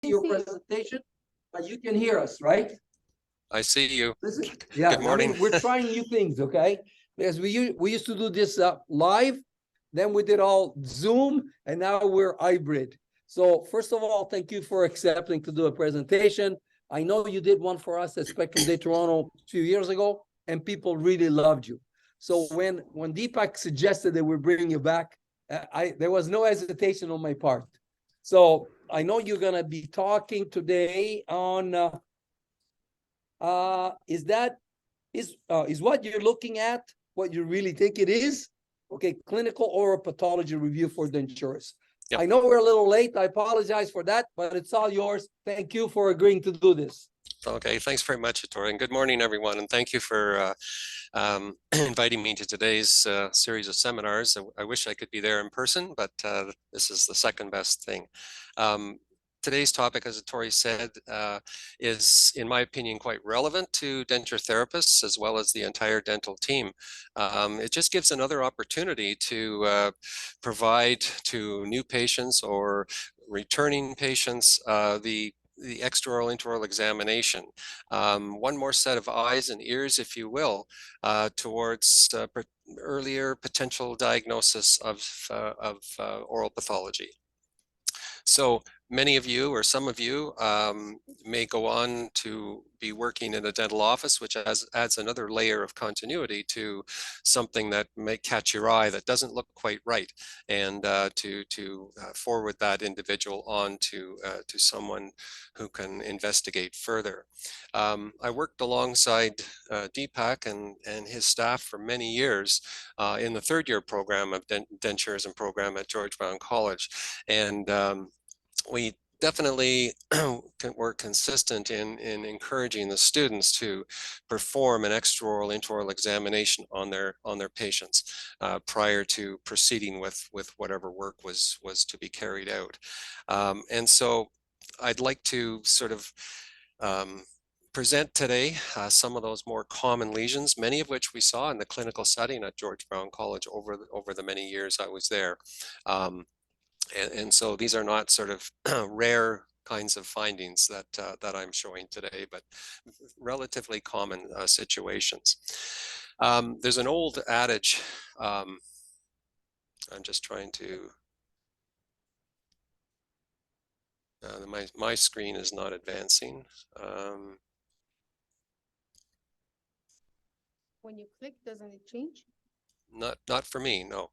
your presentation, but you can hear us, right? I see you. Yeah, Good morning. I mean, we're trying new things, okay? Because we used to do this live, then we did all Zoom, and now we're hybrid. So first of all, thank you for accepting to do a presentation. I know you did one for us at Spectrum Day Toronto a few years ago, and people really loved you. So when Deepak suggested that we're bringing you back, there was no hesitation on my part. So I know you're gonna be talking today on is what you're looking at what you really think it is? Okay, clinical oral pathology review for Denturists. Yep. I know we're a little late. I apologize for that, but it's all yours. Thank you for agreeing to do this. Okay, thanks very much, Ettore, and good morning, everyone, and thank you for inviting me to today's series of seminars. I wish I could be there in person, but this is the second best thing. Today's topic, as Ettore said, is, in my opinion, quite relevant to denture therapists as well as the entire dental team. It just gives another opportunity to provide to new patients or returning patients the extraoral intraoral examination. One more set of eyes and ears, if you will, towards earlier potential diagnosis of oral pathology. So many of you, or some of you, may go on to be working in a dental office, which adds another layer of continuity to something that may catch your eye that doesn't look quite right, and to forward that individual on to someone who can investigate further. I worked alongside Deepak and his staff for many years in the third-year program of denturism program at George Brown College, and we definitely were consistent in encouraging the students to perform an extraoral intraoral examination on their patients prior to proceeding with whatever work was to be carried out. And so I'd like to sort of present today some of those more common lesions, many of which we saw in the clinical setting at George Brown College over the many years I was there. And so these are not sort of rare kinds of findings that I'm showing today, but relatively common situations. There's an old adage, I'm just trying to, my screen is not advancing. When you click, doesn't it change? Not for me, no.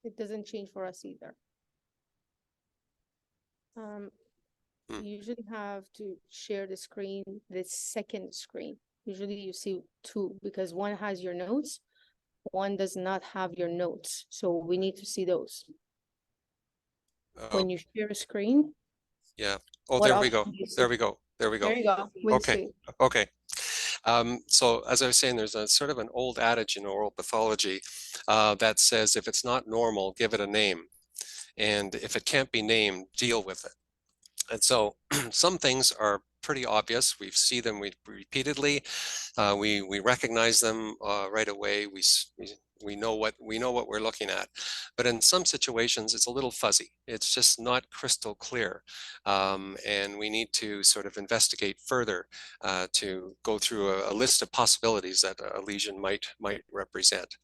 It doesn't change for us either. You usually have to share the screen, the second screen. Usually you see two, because one has your notes, one does not have your notes. So we need to see those. When you share a screen. Yeah. Oh, there we go. There we go. There we go. There you go. Okay. Okay. So as I was saying, there's a sort of an old adage in oral pathology that says, if it's not normal, give it a name. And if it can't be named, deal with it. And so some things are pretty obvious. We see them repeatedly. We recognize them right away. We know what we're looking at. But in some situations, it's a little fuzzy. It's just not crystal clear. And we need to sort of investigate further to go through a list of possibilities that a lesion might represent.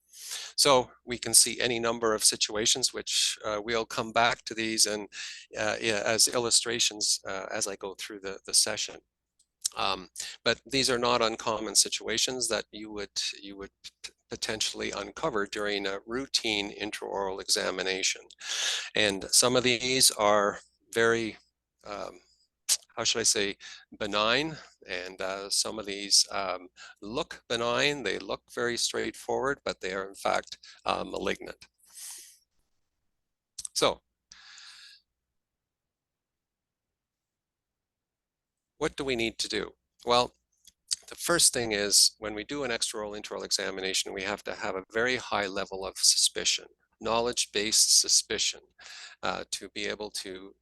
So we can see any number of situations, which we'll come back to these and as illustrations as I go through the session. But these are not uncommon situations that you would potentially uncover during a routine intraoral examination. And some of these are very, how should I say, benign, and some of these look benign, they look very straightforward, but they are in fact malignant. So, what do we need to do? Well, the first thing is, when we do an extraoral intraoral examination, we have to have a very high level of suspicion, knowledge-based suspicion, to be able to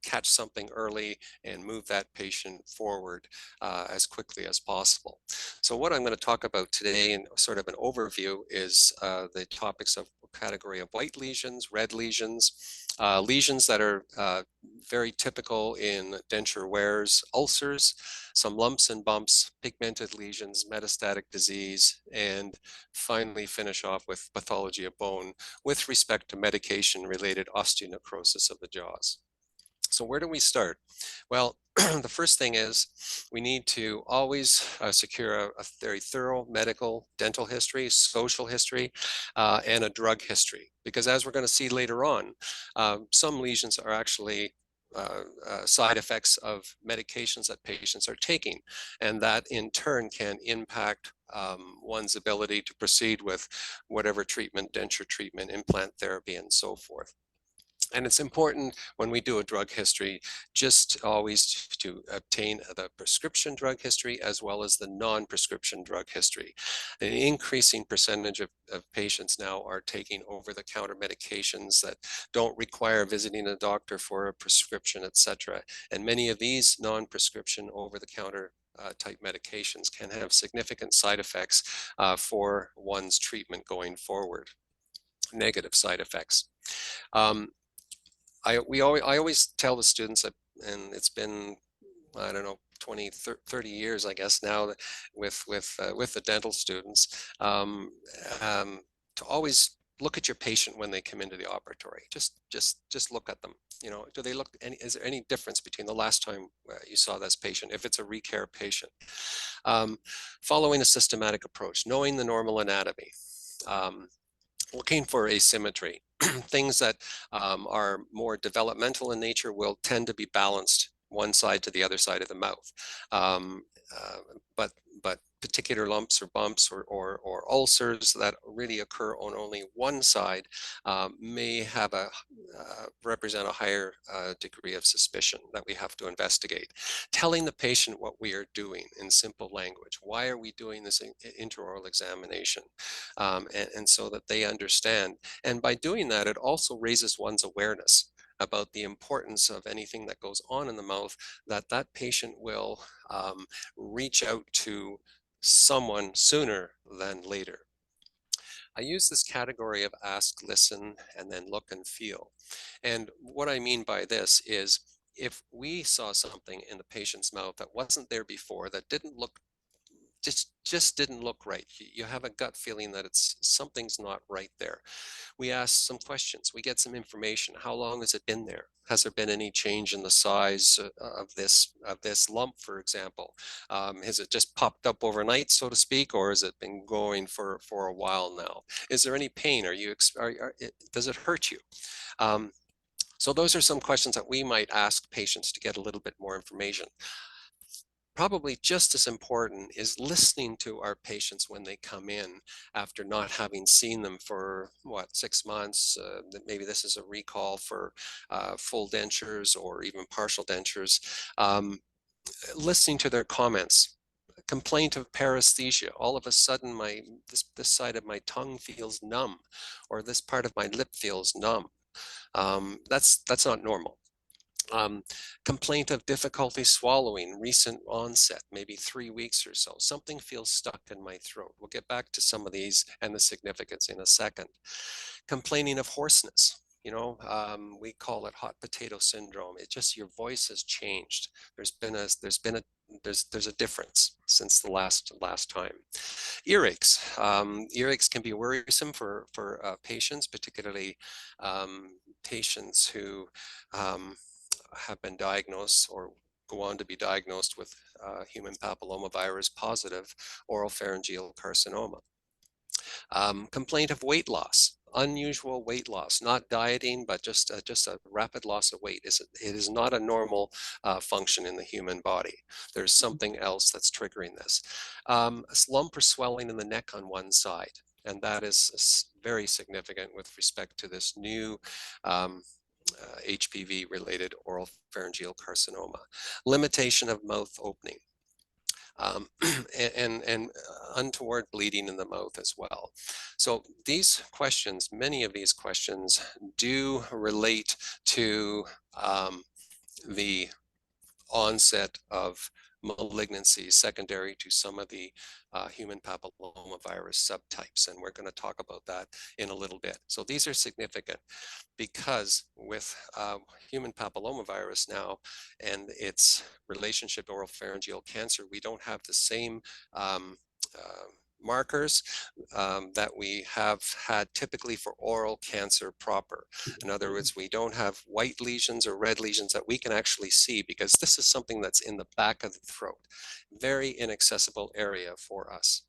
catch something early and move that patient forward as quickly as possible. So what I'm going to talk about today in sort of an overview is the topics of category of white lesions, red lesions, lesions that are very typical in denture wearers, ulcers, some lumps and bumps, pigmented lesions, metastatic disease, and finally finish off with pathology of bone with respect to medication-related osteonecrosis of the jaws. So where do we start? Well, the first thing is we need to always secure a very thorough medical, dental history, social history, and a drug history. Because as we're going to see later on, some lesions are actually side effects of medications that patients are taking. And that in turn can impact one's ability to proceed with whatever treatment, denture treatment, implant therapy, and so forth. And it's important when we do a drug history, just always to obtain the prescription drug history as well as the non-prescription drug history. An increasing percentage of patients now are taking over-the-counter medications that don't require visiting a doctor for a prescription, etc. And many of these non-prescription over-the-counter type medications can have significant side effects for one's treatment going forward, negative side effects. I always tell the students that, and it's been, I don't know, 20, 30 years, I guess now with the dental students, to always look at your patient when they come into the operatory. Just look at them. You know, do they look? Is there any difference between the last time you saw this patient, if it's a recare patient? Following a systematic approach, knowing the normal anatomy. Looking for asymmetry. Things that are more developmental in nature will tend to be balanced one side to the other side of the mouth. But particular lumps or bumps or ulcers that really occur on only one side may have represent a higher degree of suspicion that we have to investigate. Telling the patient what we are doing in simple language. Why are we doing this intraoral examination? And so that they understand. And by doing that, it also raises one's awareness about the importance of anything that goes on in the mouth, that patient will reach out to someone sooner than later. I use this category of ask, listen, and then look and feel. And what I mean by this is if we saw something in the patient's mouth that wasn't there before, that didn't look, just didn't look right. You have a gut feeling that something's not right there. We ask some questions, we get some information. How long has it been there? Has there been any change in the size of this lump, for example? Has it just popped up overnight, so to speak, or has it been going for a while now? Is there any pain? Does it hurt you? So those are some questions that we might ask patients to get a little bit more information. Probably just as important is listening to our patients when they come in after not having seen them for, 6 months. Maybe this is a recall for full dentures or even partial dentures. Listening to their comments. Complaint of paresthesia. All of a sudden, this side of my tongue feels numb, or this part of my lip feels numb. That's not normal. Complaint of difficulty swallowing, recent onset, maybe 3 weeks or so. Something feels stuck in my throat. We'll get back to some of these and the significance in a second. Complaining of hoarseness. You know, we call it hot potato syndrome. It's just your voice has changed. There's a difference since the last time. Earaches. Earaches can be worrisome for patients, particularly patients who have been diagnosed or go on to be diagnosed with human papillomavirus positive oropharyngeal carcinoma. Complaint of weight loss, unusual weight loss, not dieting, but just a rapid loss of weight. It is not a normal function in the human body. There's something else that's triggering this. A lump or swelling in the neck on one side, and that is very significant with respect to this new HPV-related oropharyngeal carcinoma. Limitation of mouth opening. And untoward bleeding in the mouth as well. So these questions, many of these questions do relate to the onset of malignancies secondary to some of the human papillomavirus subtypes. And we're going to talk about that in a little bit. So these are significant because with human papillomavirus now and its relationship to oropharyngeal cancer, we don't have the same markers that we have had typically for oral cancer proper. In other words, we don't have white lesions or red lesions that we can actually see because this is something that's in the back of the throat, very inaccessible area for us.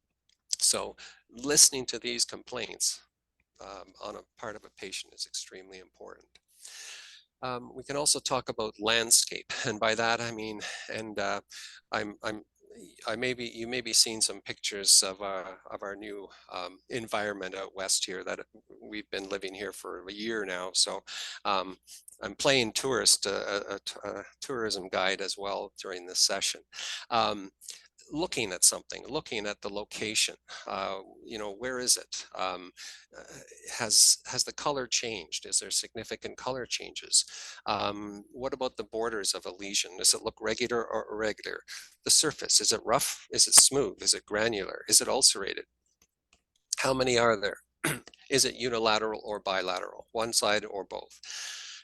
So listening to these complaints on a part of a patient is extremely important. We can also talk about landscape, and by that I mean, and you may be seeing some pictures of our new environment out west here that we've been living here for a year now. So I'm playing tourist, a tourism guide as well during this session. Looking at something, looking at the location, you know, where is it? Has the color changed? Is there significant color changes? What about the borders of a lesion? Does it look regular or irregular? The surface, is it rough? Is it smooth? Is it granular? Is it ulcerated? How many are there? Is it unilateral or bilateral, one side or both?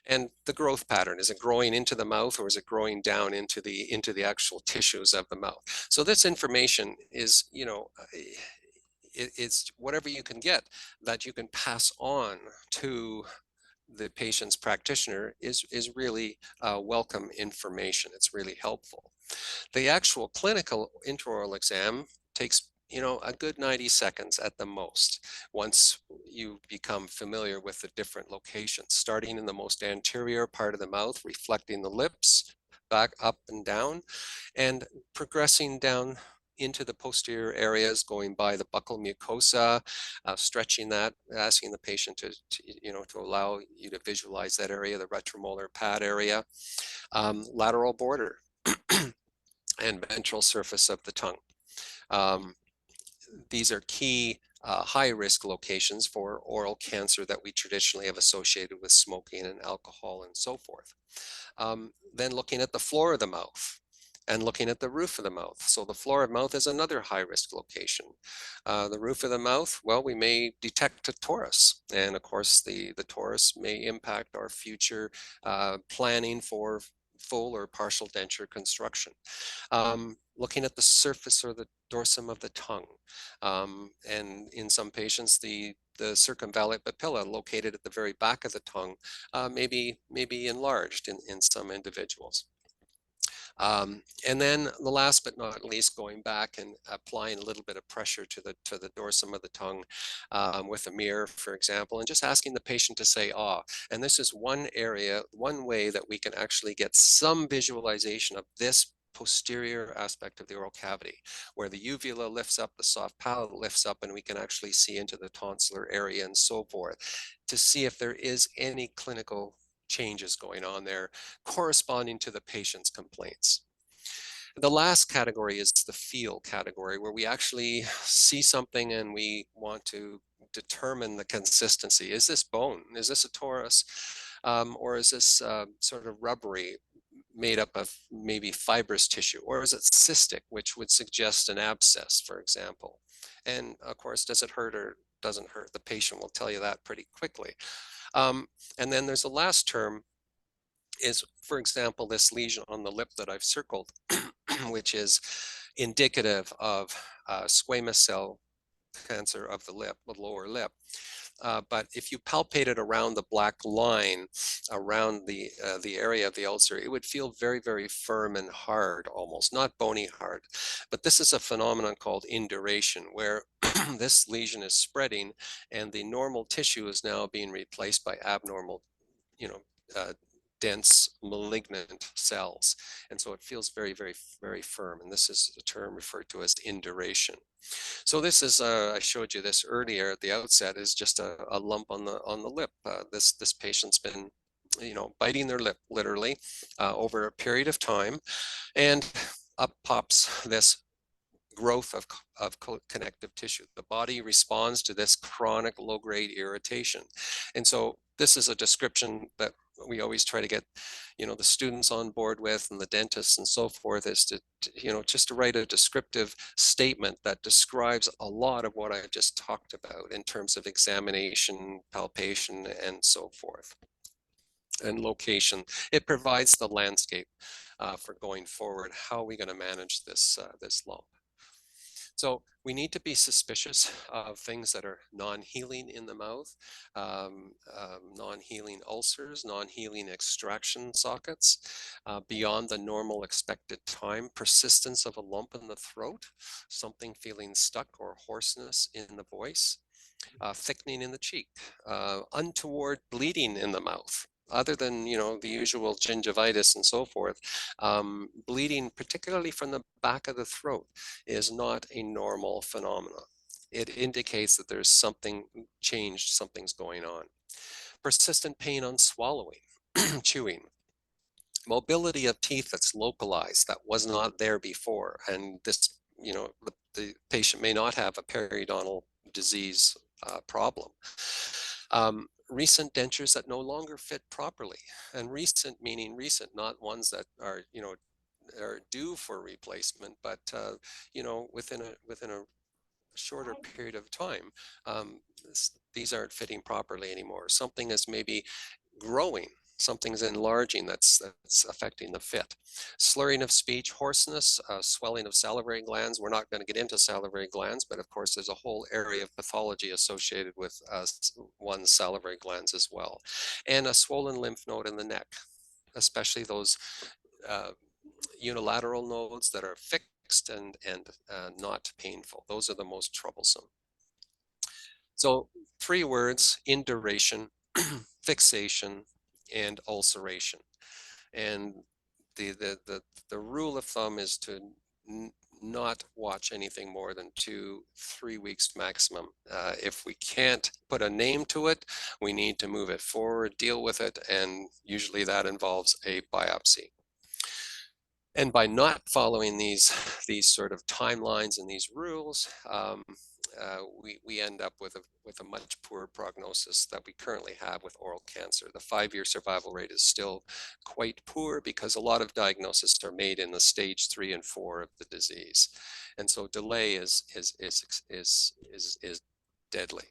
And the growth pattern, is it growing into the mouth or is it growing down into the actual tissues of the mouth? So this information is, you know, it's whatever you can get that you can pass on to the patient's practitioner is really welcome information. It's really helpful. The actual clinical intraoral exam takes, you know, a good 90 seconds at the most once you become familiar with the different locations, starting in the most anterior part of the mouth, reflecting the lips, back up and down, and progressing down into the posterior areas, going by the buccal mucosa, stretching that, asking the patient to allow you to visualize that area, the retromolar pad area, lateral border, and ventral surface of the tongue. These are key high-risk locations for oral cancer that we traditionally have associated with smoking and alcohol and so forth. Then looking at the floor of the mouth and looking at the roof of the mouth. So the floor of the mouth is another high-risk location. The roof of the mouth, well, we may detect a torus. And of course, the torus may impact our future planning for full or partial denture construction. Looking at the surface or the dorsum of the tongue. And in some patients, the circumvallate papilla located at the very back of the tongue may be enlarged in some individuals. And then the last but not least, going back and applying a little bit of pressure to the dorsum of the tongue with a mirror, for example, and just asking the patient to say "ah." And this is one area, one way that we can actually get some visualization of this posterior aspect of the oral cavity, where the uvula lifts up, the soft palate lifts up, and we can actually see into the tonsillar area and so forth, to see if there is any clinical changes going on there corresponding to the patient's complaints. The last category is the feel category, where we actually see something and we want to determine the consistency. Is this bone? Is this a torus? Or is this sort of rubbery, made up of maybe fibrous tissue? Or is it cystic, which would suggest an abscess, for example? And of course, does it hurt or doesn't hurt? The patient will tell you that pretty quickly. And then there's a last term is, for example, this lesion on the lip that I've circled, which is indicative of squamous cell cancer of the lip, the lower lip. But if you palpate it around the black line, around the area of the ulcer, it would feel very, very firm and hard, almost, not bony hard. But this is a phenomenon called induration, where this lesion is spreading and the normal tissue is now being replaced by abnormal, dense malignant cells. And so it feels very, very, very firm. And this is a term referred to as induration. So this is, I showed you this earlier at the outset, is just a lump on the lip. This patient's been, biting their lip literally over a period of time, and up pops this growth of connective tissue. The body responds to this chronic low-grade irritation. And so this is a description that we always try to get, the students on board with, and the dentists and so forth, is to just to write a descriptive statement that describes a lot of what I just talked about in terms of examination, palpation, and so forth, and location. It provides the landscape for going forward. How are we going to manage this lump? So we need to be suspicious of things that are non-healing in the mouth, non-healing ulcers, non-healing extraction sockets, beyond the normal expected time, persistence of a lump in the throat, something feeling stuck or hoarseness in the voice, thickening in the cheek, untoward bleeding in the mouth. Other than, the usual gingivitis and so forth, bleeding, particularly from the back of the throat, is not a normal phenomenon. It indicates that there's something changed, something's going on. Persistent pain on swallowing, chewing. Mobility of teeth that's localized, that was not there before. And this, the patient may not have a periodontal disease problem. Recent dentures that no longer fit properly, and recent meaning recent, not ones that are are due for replacement, but within a shorter period of time, these aren't fitting properly anymore. Something is maybe growing, something's enlarging that's affecting the fit. Slurring of speech, hoarseness, swelling of salivary glands. We're not going to get into salivary glands, but of course there's a whole area of pathology associated with one's salivary glands as well. And a swollen lymph node in the neck, especially those unilateral nodes that are fixed and not painful. Those are the most troublesome. So 3 words: induration, fixation, and ulceration. And the rule of thumb is to not watch anything more than 2-3 weeks maximum. If we can't put a name to it, we need to move it forward, deal with it, and usually that involves a biopsy. And by not following these sort of timelines and these rules, we end up with a much poorer prognosis that we currently have with oral cancer. The 5-year survival rate is still quite poor because a lot of diagnoses are made in the stage 3 and 4 of the disease, and so delay is deadly.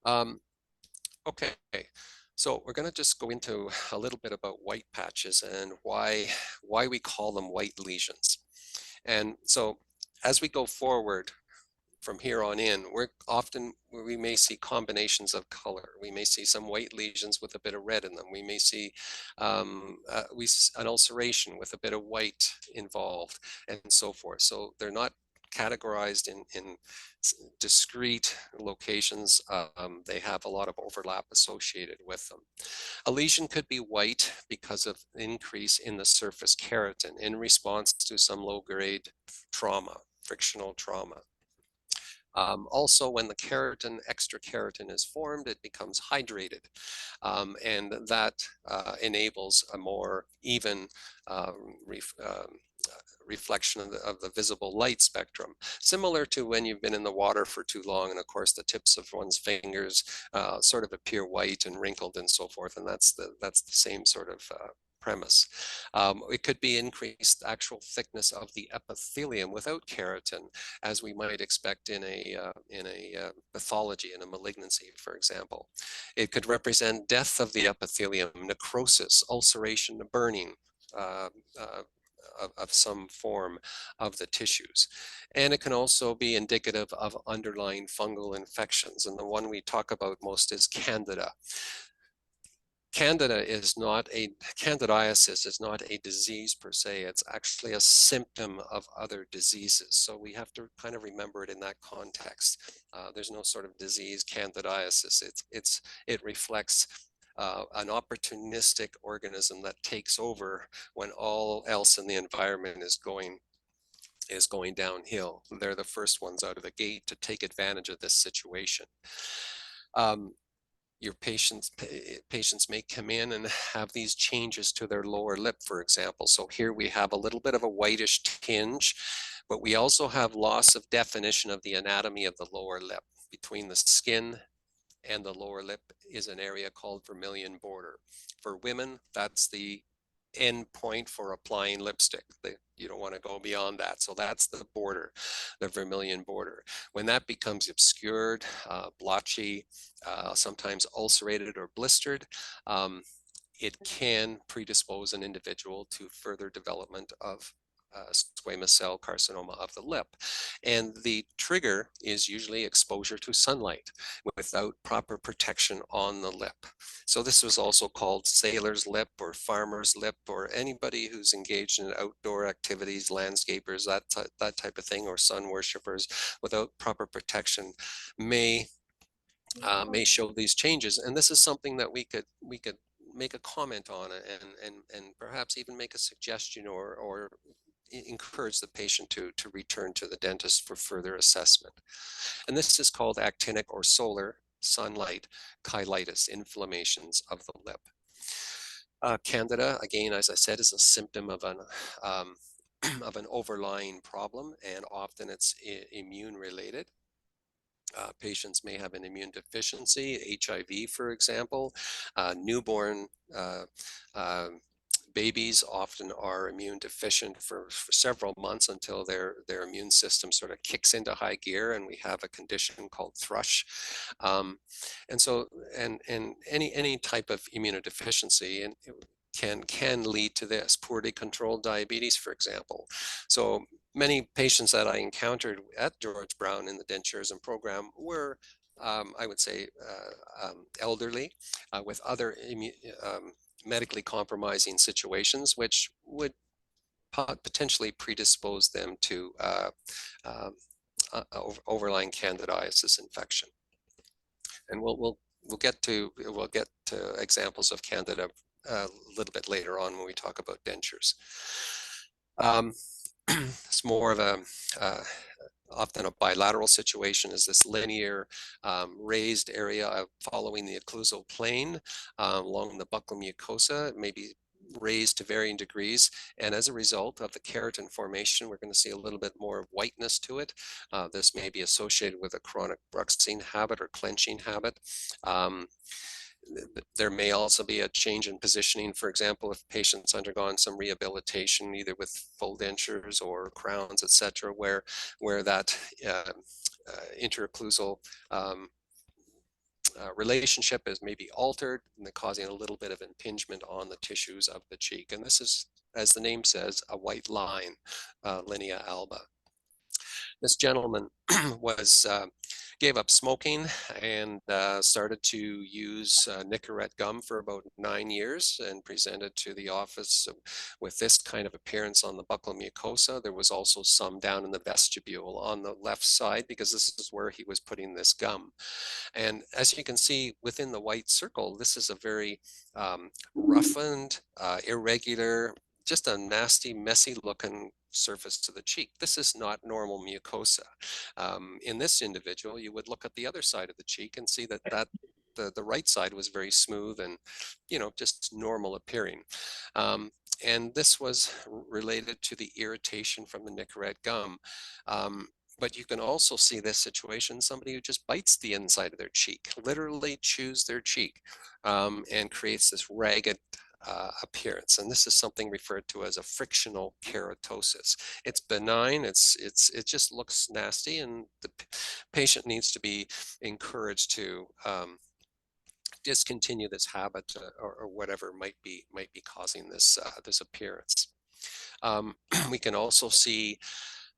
Okay. So we're going to just go into a little bit about white patches and why we call them white lesions. And so as we go forward from here on in, we may see combinations of color. We may see some white lesions with a bit of red in them. We may see an ulceration with a bit of white involved, and so forth. So they're not categorized in discrete locations. They have a lot of overlap associated with them. A lesion could be white because of increase in the surface keratin in response to some low-grade trauma, frictional trauma. Also, when the extra keratin is formed, it becomes hydrated, and that enables a more even reflection of the visible light spectrum, similar to when you've been in the water for too long, and of course the tips of one's fingers sort of appear white and wrinkled and so forth, and that's the same sort of premise. It could be increased actual thickness of the epithelium without keratin, as we might expect in a pathology, in a malignancy, for example. It could represent death of the epithelium, necrosis, ulceration, burning of some form of the tissues. And it can also be indicative of underlying fungal infections. And the one we talk about most is Candida. Candidiasis is not a disease per se. It's actually a symptom of other diseases. So we have to kind of remember it in that context. There's no sort of disease, candidiasis. It reflects an opportunistic organism that takes over when all else in the environment is going downhill. They're the first ones out of the gate to take advantage of this situation. Your patients may come in and have these changes to their lower lip, for example. So here we have a little bit of a whitish tinge, but we also have loss of definition of the anatomy of the lower lip between the skin and the lower lip is an area called vermilion border. For women, that's the end point for applying lipstick. You don't want to go beyond that. So that's the border, the vermilion border. When that becomes obscured, blotchy, sometimes ulcerated or blistered, it can predispose an individual to further development of squamous cell carcinoma of the lip. And the trigger is usually exposure to sunlight without proper protection on the lip. So this was also called sailor's lip or farmer's lip, or anybody who's engaged in outdoor activities, landscapers, that type of thing, or sun worshippers without proper protection may show these changes. And this is something that we could make a comment on and perhaps even make a suggestion or encourage the patient to return to the dentist for further assessment. And this is called actinic or solar sunlight cheilitis, inflammations of the lip. Candida, again, as I said, is a symptom of an of an overlying problem, and often it's immune related. Patients may have an immune deficiency, HIV, for example. Newborn babies often are immune deficient for several months until their immune system sort of kicks into high gear, and we have a condition called thrush. And so, and any type of immunodeficiency and can lead to this, poorly controlled diabetes, for example. So many patients that I encountered at George Brown in the Denturists program were, I would say, elderly with other medically compromising situations, which would potentially predispose them to overlying candidiasis infection. And we'll get to examples of candida a little bit later on when we talk about dentures. It's more of a often a bilateral situation, is this linear raised area following the occlusal plane along the buccal mucosa. It may be raised to varying degrees, and as a result of the keratin formation, we're going to see a little bit more whiteness to it. This may be associated with a chronic bruxing habit or clenching habit. There may also be a change in positioning, for example, if patients undergone some rehabilitation, either with full dentures or crowns, etc., where that interocclusal relationship is maybe altered and causing a little bit of impingement on the tissues of the cheek. And this is, as the name says, a white line, linea alba. This gentleman gave up smoking and started to use Nicorette gum for about 9 years, and presented to the office with this kind of appearance on the buccal mucosa. There was also some down in the vestibule on the left side, because this is where he was putting this gum. And as you can see within the white circle, this is a very roughened, irregular, just a nasty, messy looking surface to the cheek. This is not normal mucosa. In this individual, you would look at the other side of the cheek and see that the right side was very smooth and, you know, just normal appearing. And this was related to the irritation from the Nicorette gum. But you can also see this situation, somebody who just bites the inside of their cheek, literally chews their cheek, and creates this ragged appearance. And this is something referred to as a frictional keratosis. It's benign, it just looks nasty, and the patient needs to be encouraged to discontinue this habit or whatever might be causing this this appearance. We can also see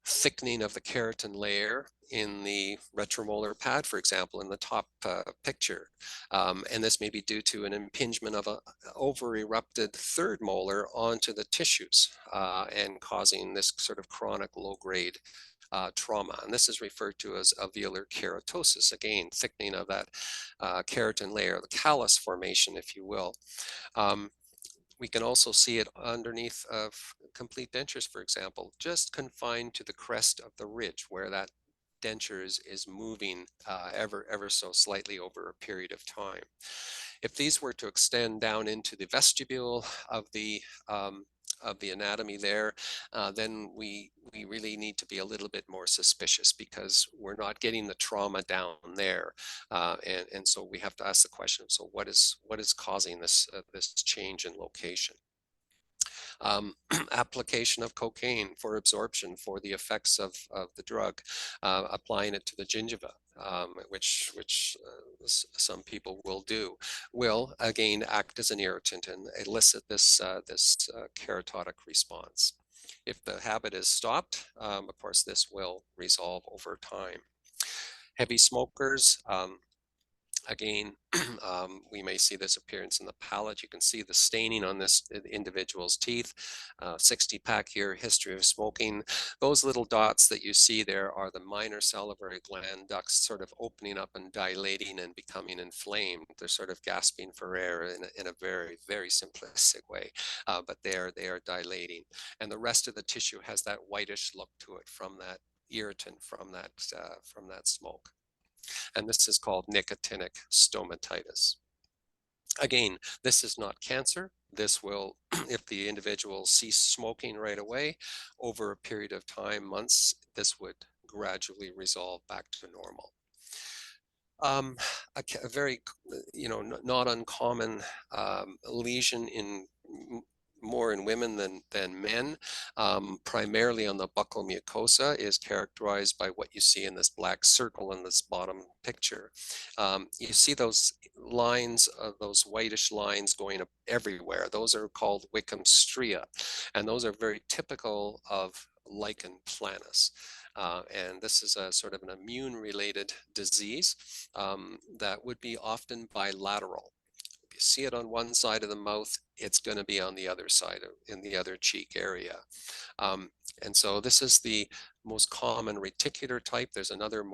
thickening of the keratin layer in the retromolar pad, for example, in the top picture. And this may be due to an impingement of an over-erupted third molar onto the tissues and causing this sort of chronic low-grade trauma. And this is referred to as alveolar keratosis, again, thickening of that keratin layer, the callus formation, if you will. We can also see it underneath of complete dentures, for example, just confined to the crest of the ridge, where that denture is moving ever so slightly over a period of time. If these were to extend down into the vestibule of the the anatomy there, then we really need to be a little bit more suspicious, because we're not getting the trauma down there, and so we have to ask the question: so what is causing this this change in location? Application of cocaine for absorption for the effects of the drug, applying it to the gingiva, which some people will do, will again act as an irritant and elicit this keratotic response. If the habit is stopped, of course, this will resolve over time. Heavy smokers, again, we may see this appearance in the palate. You can see the staining on this individual's teeth. 60-pack year history of smoking. Those little dots that you see there are the minor salivary gland ducts sort of opening up and dilating and becoming inflamed. They're sort of gasping for air in a very, very simplistic way, but they are dilating. And the rest of the tissue has that whitish look to it from that irritant, from that smoke. And this is called nicotinic stomatitis. Again, this is not cancer. This will, if the individual cease smoking right away, over a period of time, months, this would gradually resolve back to normal. A very, not uncommon lesion in more in women than men, primarily on the buccal mucosa, is characterized by what you see in this black circle in this bottom picture. You see those lines, those whitish lines going up everywhere. Those are called Wickham stria, and those are very typical of lichen planus. And this is a sort of an immune-related disease that would be often bilateral. If you see it on one side of the mouth, it's going to be on the other side, in the other cheek area. And so this is the most common reticular type. There's another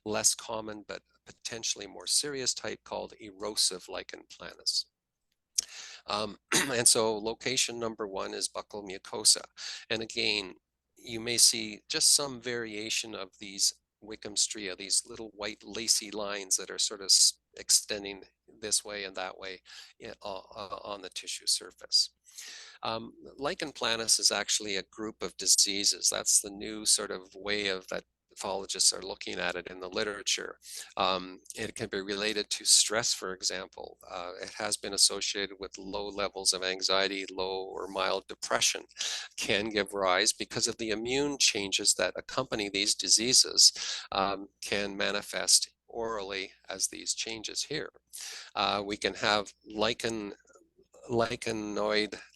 less common but potentially more serious type called erosive lichen planus. And so location number one is buccal mucosa. And again, you may see just some variation of these Wickham stria, these little white lacy lines that are sort of extending this way and that way on the tissue surface. Lichen planus is actually a group of diseases. That's the new sort of way of that pathologists are looking at it in the literature. It can be related to stress, for example. It has been associated with low levels of anxiety, low or mild depression can give rise, because of the immune changes that accompany these diseases, can manifest orally as these changes here. We can have lichenoid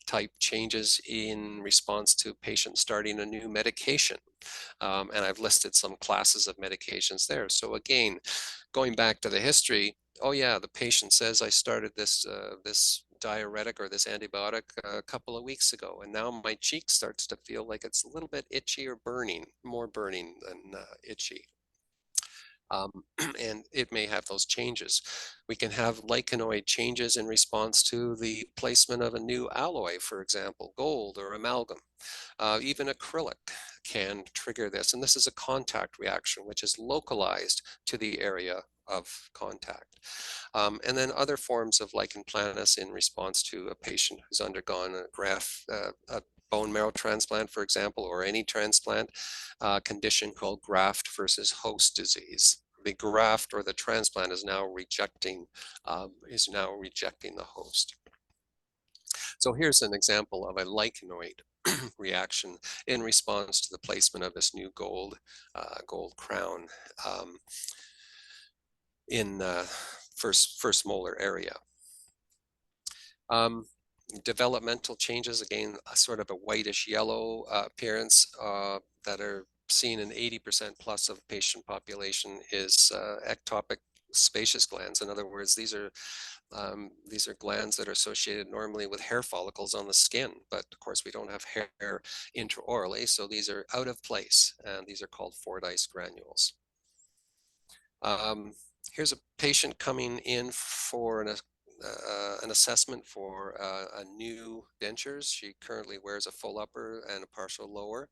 type changes in response to patients starting a new medication. And I've listed some classes of medications there. So again, going back to the history, oh yeah, the patient says I started this diuretic or this antibiotic a couple of weeks ago, and now my cheek starts to feel like it's a little bit itchy or burning, more burning than itchy. And it may have those changes. We can have lichenoid changes in response to the placement of a new alloy, for example, gold or amalgam. Even acrylic can trigger this. And this is a contact reaction, which is localized to the area of contact. And then other forms of lichen planus in response to a patient who's undergone a bone marrow transplant, for example, or any transplant, condition called graft versus host disease. The graft or the transplant is now rejecting the host. So here's an example of a lichenoid reaction in response to the placement of this new gold crown in first molar area. Developmental changes, again, sort of a whitish yellow appearance that are seen in 80% plus of patient population, is ectopic sebaceous glands. In other words, these are glands that are associated normally with hair follicles on the skin, but of course we don't have hair intraorally, so these are out of place, and these are called Fordyce granules. Here's a patient coming in for an assessment for a new dentures. She currently wears a full upper and a partial lower,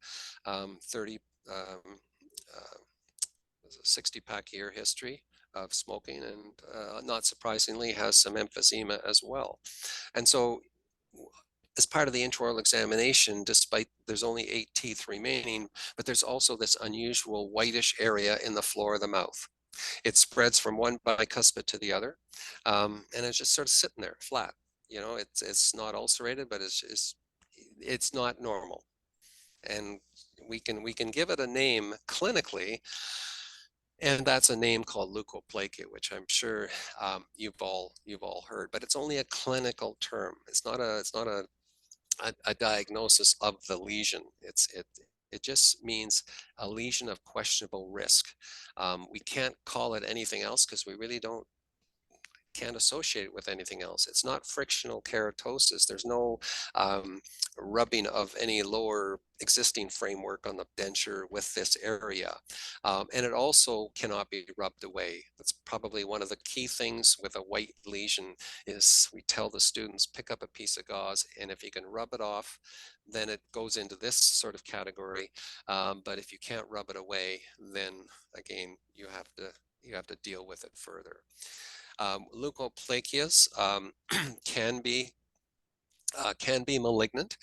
60-pack year history of smoking, and not surprisingly has some emphysema as well. And so as part of the intraoral examination, despite there's only 8 teeth remaining, but there's also this unusual whitish area in the floor of the mouth. It spreads from one bicuspid to the other, and it's just sort of sitting there flat. You know, it's not ulcerated, but it's not normal. And we can give it a name clinically, and that's a name called leukoplakia, which I'm sure you've all heard. But it's only a clinical term. It's not a diagnosis of the lesion. It just means a lesion of questionable risk. We can't call it anything else because we really can't associate it with anything else. It's not frictional keratosis. There's no rubbing of any lower existing framework on the denture with this area. And it also cannot be rubbed away. That's probably one of the key things with a white lesion is we tell the students, pick up a piece of gauze, and if you can rub it off, then it goes into this sort of category. But if you can't rub it away, then again, you have to deal with it further. Leukoplakias can be malignant.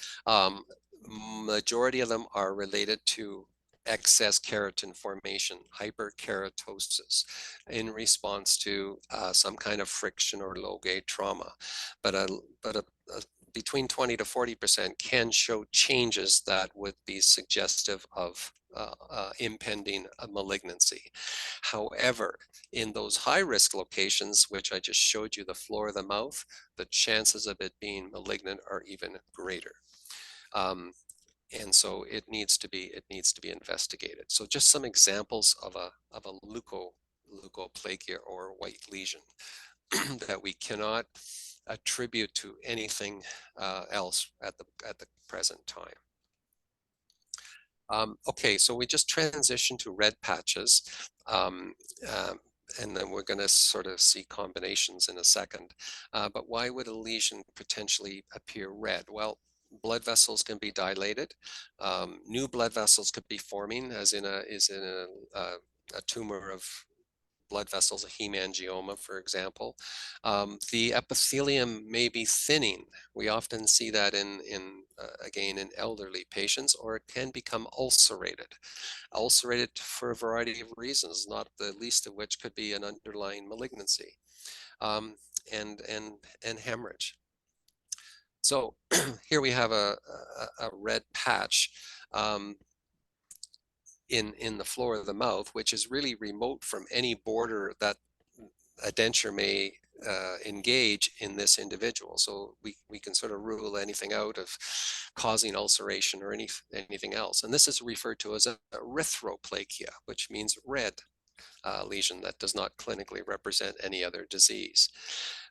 Majority of them are related to excess keratin formation, hyperkeratosis, in response to some kind of friction or low-grade trauma. But between 20 to 40% can show changes that would be suggestive of impending malignancy. However, in those high-risk locations, which I just showed you, the floor of the mouth, the chances of it being malignant are even greater. And so it needs to be investigated. So just some examples of a leukoplakia or white lesion that we cannot attribute to anything else at the present time. Okay, so we just transitioned to red patches, and then we're going to sort of see combinations in a second. But why would a lesion potentially appear red? Well, blood vessels can be dilated. New blood vessels could be forming, as in a tumor of blood vessels, a hemangioma, for example. The epithelium may be thinning. We often see that again in elderly patients, or it can become ulcerated for a variety of reasons, not the least of which could be an underlying malignancy, and hemorrhage. So here we have a red patch in the floor of the mouth, which is really remote from any border that a denture may engage in this individual. So we can sort of rule anything out of causing ulceration or anything else. And this is referred to as a erythroplakia, which means red lesion that does not clinically represent any other disease.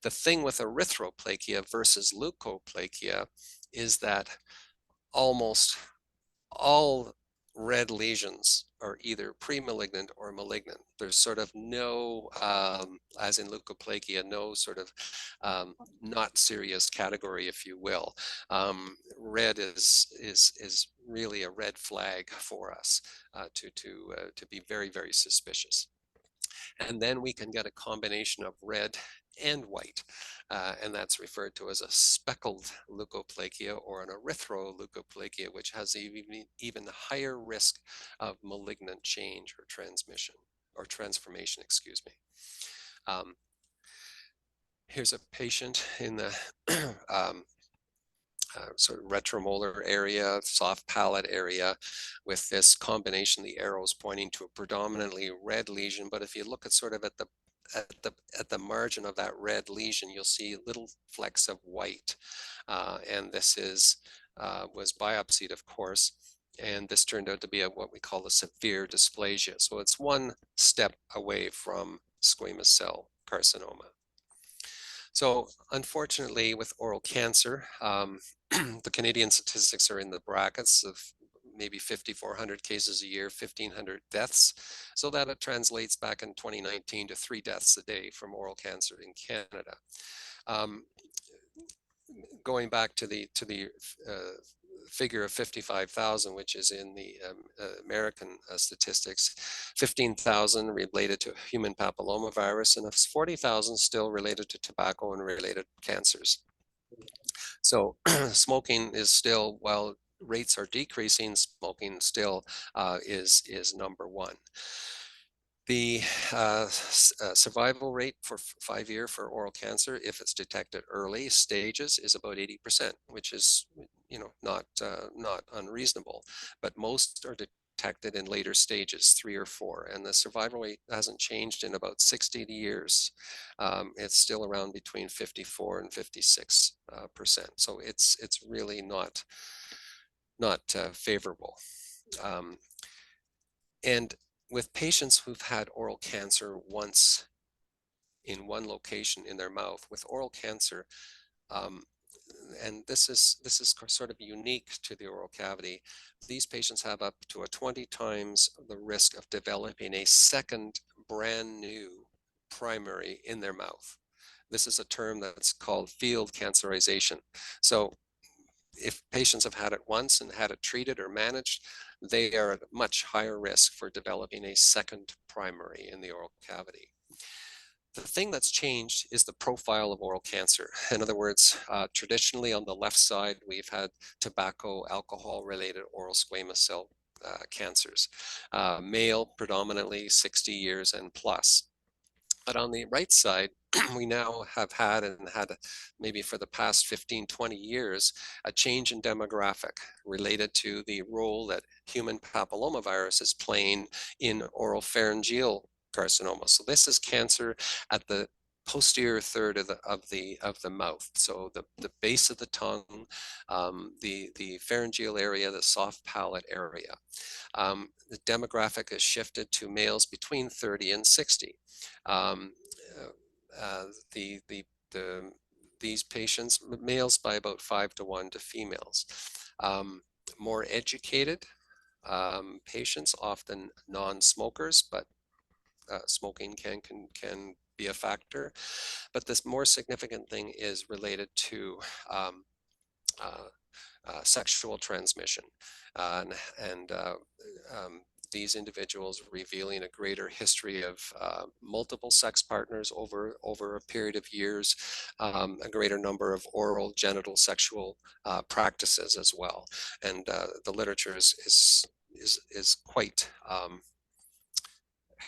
The thing with erythroplakia versus leukoplakia is that almost all red lesions are either pre-malignant or malignant. There's sort of no, as in leukoplakia, no sort of not serious category, if you will. Red is really a red flag for us to be very, very suspicious. And then we can get a combination of red and white, and that's referred to as a speckled leukoplakia or an erythroleukoplakia, which has even higher risk of malignant change or transformation, excuse me. Here's a patient in the sort of retromolar area, soft palate area, with this combination, the arrows pointing to a predominantly red lesion. But if you look at sort of at the margin of that red lesion, you'll see little flecks of white, and this was biopsied, of course, and this turned out to be what we call a severe dysplasia. So it's one step away from squamous cell carcinoma. So unfortunately, with oral cancer, the Canadian statistics are in the brackets of maybe 5,400 cases a year, 1,500 deaths. So that it translates back in 2019 to 3 deaths a day from oral cancer in Canada. Going back to the figure of 55,000, which is in the American statistics, 15,000 related to human papillomavirus, and 40,000 still related to tobacco and related cancers. So smoking is still, while rates are decreasing, smoking still is number one. The survival rate for 5-year for oral cancer, if it's detected early stages, is about 80%, which is, you know, not unreasonable. But most are detected in later stages, 3 or 4, and the survival rate hasn't changed in about 60 years. It's still around between 54 and 56%. So it's really not favorable. And with patients who've had oral cancer once in one location in their mouth, with oral cancer, and this is sort of unique to the oral cavity, these patients have up to a 20 times the risk of developing a second brand new primary in their mouth. This is a term that's called field cancerization. So if patients have had it once and had it treated or managed, they are at much higher risk for developing a second primary in the oral cavity. The thing that's changed is the profile of oral cancer. In other words, traditionally on the left side, we've had tobacco, alcohol-related oral squamous cell cancers, male predominantly 60 years and plus. But on the right side, we now have had maybe for the past 15, 20 years, a change in demographic related to the role that human papillomavirus is playing in oropharyngeal carcinoma. So this is cancer at the posterior third of the mouth. So the base of the tongue, the pharyngeal area, the soft palate area. The demographic has shifted to males between 30 and 60. These patients, males by about 5-to-1 to females. More educated patients, often non-smokers, but smoking can be a factor. But this more significant thing is related to sexual transmission, and these individuals revealing a greater history of multiple sex partners over a period of years, a greater number of oral genital sexual practices as well. And the literature is quite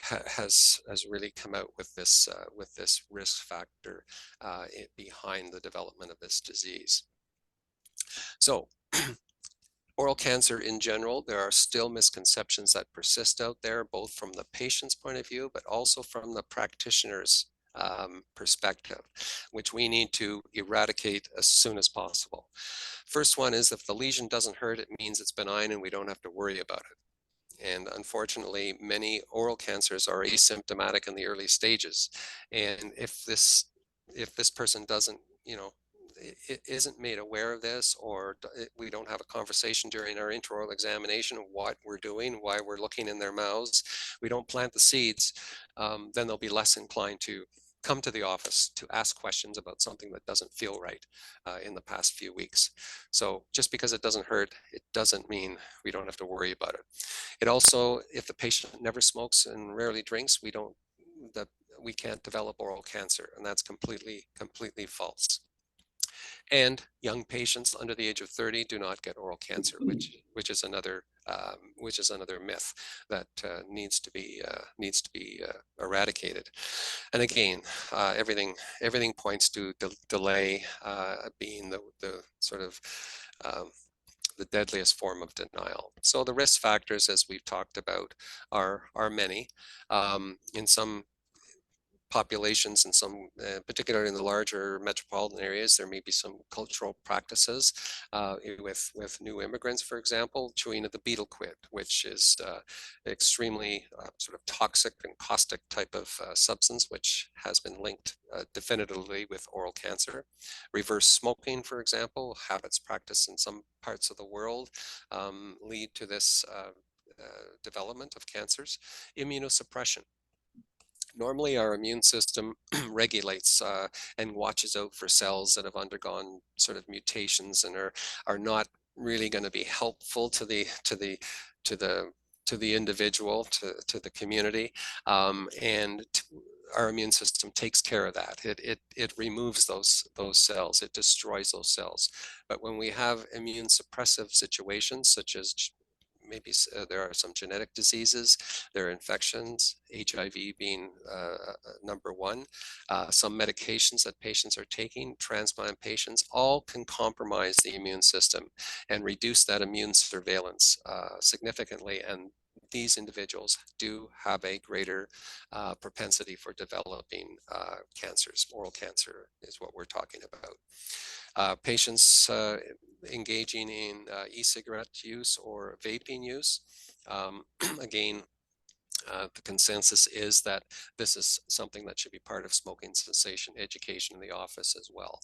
has really come out with this risk factor behind the development of this disease. So oral cancer in general, there are still misconceptions that persist out there, both from the patient's point of view, but also from the practitioner's perspective, which we need to eradicate as soon as possible. First one is, if the lesion doesn't hurt, it means it's benign and we don't have to worry about it. And unfortunately, many oral cancers are asymptomatic in the early stages. And if this person doesn't, you know, it isn't made aware of this, or we don't have a conversation during our intraoral examination of what we're doing, why we're looking in their mouths, we don't plant the seeds, then they'll be less inclined to come to the office to ask questions about something that doesn't feel right in the past few weeks. So just because it doesn't hurt, it doesn't mean we don't have to worry about it. It also, if the patient never smokes and rarely drinks, we can't develop oral cancer, and that's completely false. And young patients under the age of 30 do not get oral cancer, which is another myth that needs to be eradicated. And again, everything points to delay being the sort of the deadliest form of denial. So the risk factors, as we've talked about, are many. In some populations, and some, particularly in the larger metropolitan areas, there may be some cultural practices with new immigrants, for example, chewing of the betel quid, which is extremely sort of toxic and caustic type of substance, which has been linked definitively with oral cancer. Reverse smoking, for example, habits practiced in some parts of the world lead to this development of cancers. Immunosuppression. Normally, our immune system regulates and watches out for cells that have undergone sort of mutations and are not really going to be helpful to the individual, to the community. our immune system takes care of that. It removes those cells, it destroys those cells. But when we have immune suppressive situations, such as maybe there are some genetic diseases, there are infections, HIV being number one, some medications that patients are taking, transplant patients, all can compromise the immune system and reduce that immune surveillance significantly. And these individuals do have a greater propensity for developing cancers. Oral cancer is what we're talking about. Patients engaging in e-cigarette use or vaping use, again, the consensus is that this is something that should be part of smoking cessation education in the office as well.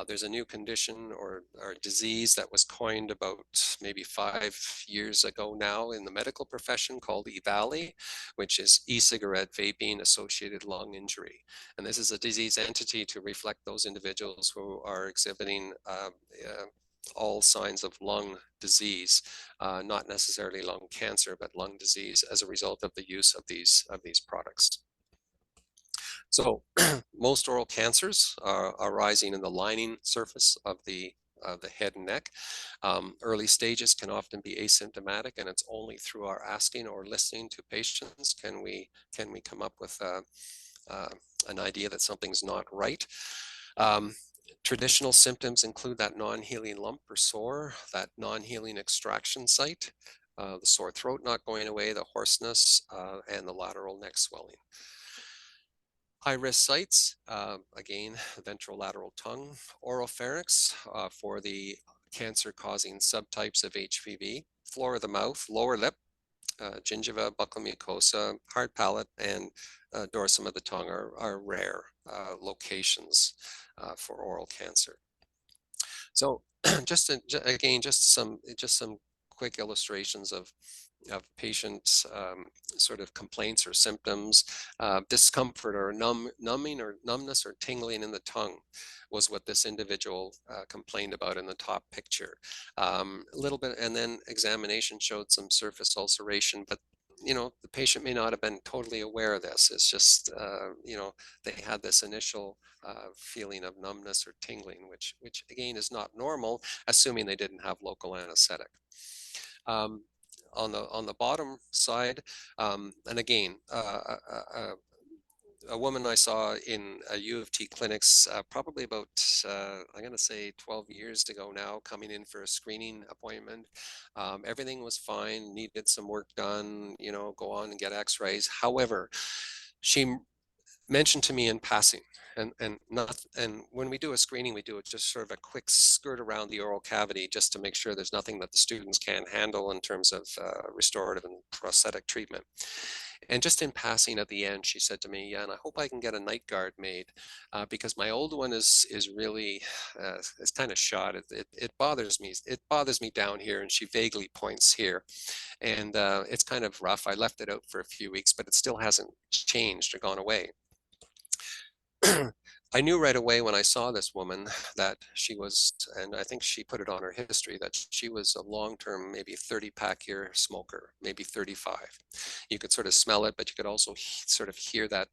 There's a new condition or disease that was coined about maybe 5 years ago now in the medical profession called EVALI, which is e-cigarette vaping associated lung injury. And this is a disease entity to reflect those individuals who are exhibiting all signs of lung disease, not necessarily lung cancer, but lung disease as a result of the use of these products. So most oral cancers are arising in the lining surface of the head and neck. Early stages can often be asymptomatic, and it's only through our asking or listening to patients can we come up with an idea that something's not right. Traditional symptoms include that non-healing lump or sore, that non-healing extraction site, the sore throat not going away, the hoarseness, and the lateral neck swelling. High-risk sites, again, ventrolateral tongue, oropharynx for the cancer-causing subtypes of HPV, floor of the mouth, lower lip, gingiva, buccal mucosa, hard palate, and dorsum of the tongue are rare locations for oral cancer. So just some quick illustrations of patients' sort of complaints or symptoms. Discomfort or numbing or numbness or tingling in the tongue was what this individual complained about in the top picture. A little bit, and then examination showed some surface ulceration, but the patient may not have been totally aware of this. It's just, they had this initial feeling of numbness or tingling, which again is not normal, assuming they didn't have local anesthetic. On the bottom side, and again, a woman I saw in a U of T clinics probably about, I'm going to say 12 years ago now, coming in for a screening appointment. Everything was fine, needed some work done, go on and get x-rays. However, she mentioned to me in passing, and when we do a screening, we do it just sort of a quick skirt around the oral cavity just to make sure there's nothing that the students can't handle in terms of restorative and prosthetic treatment. And just in passing at the end, she said to me, yeah, and I hope I can get a night guard made because my old one is really, it's kind of shot. It bothers me. It bothers me down here. And she vaguely points here. And it's kind of rough. I left it out for a few weeks, but it still hasn't changed or gone away. I knew right away when I saw this woman that she was, and I think she put it on her history, that she was a long-term, maybe 30-pack year smoker, maybe 35. You could sort of smell it, but you could also sort of hear that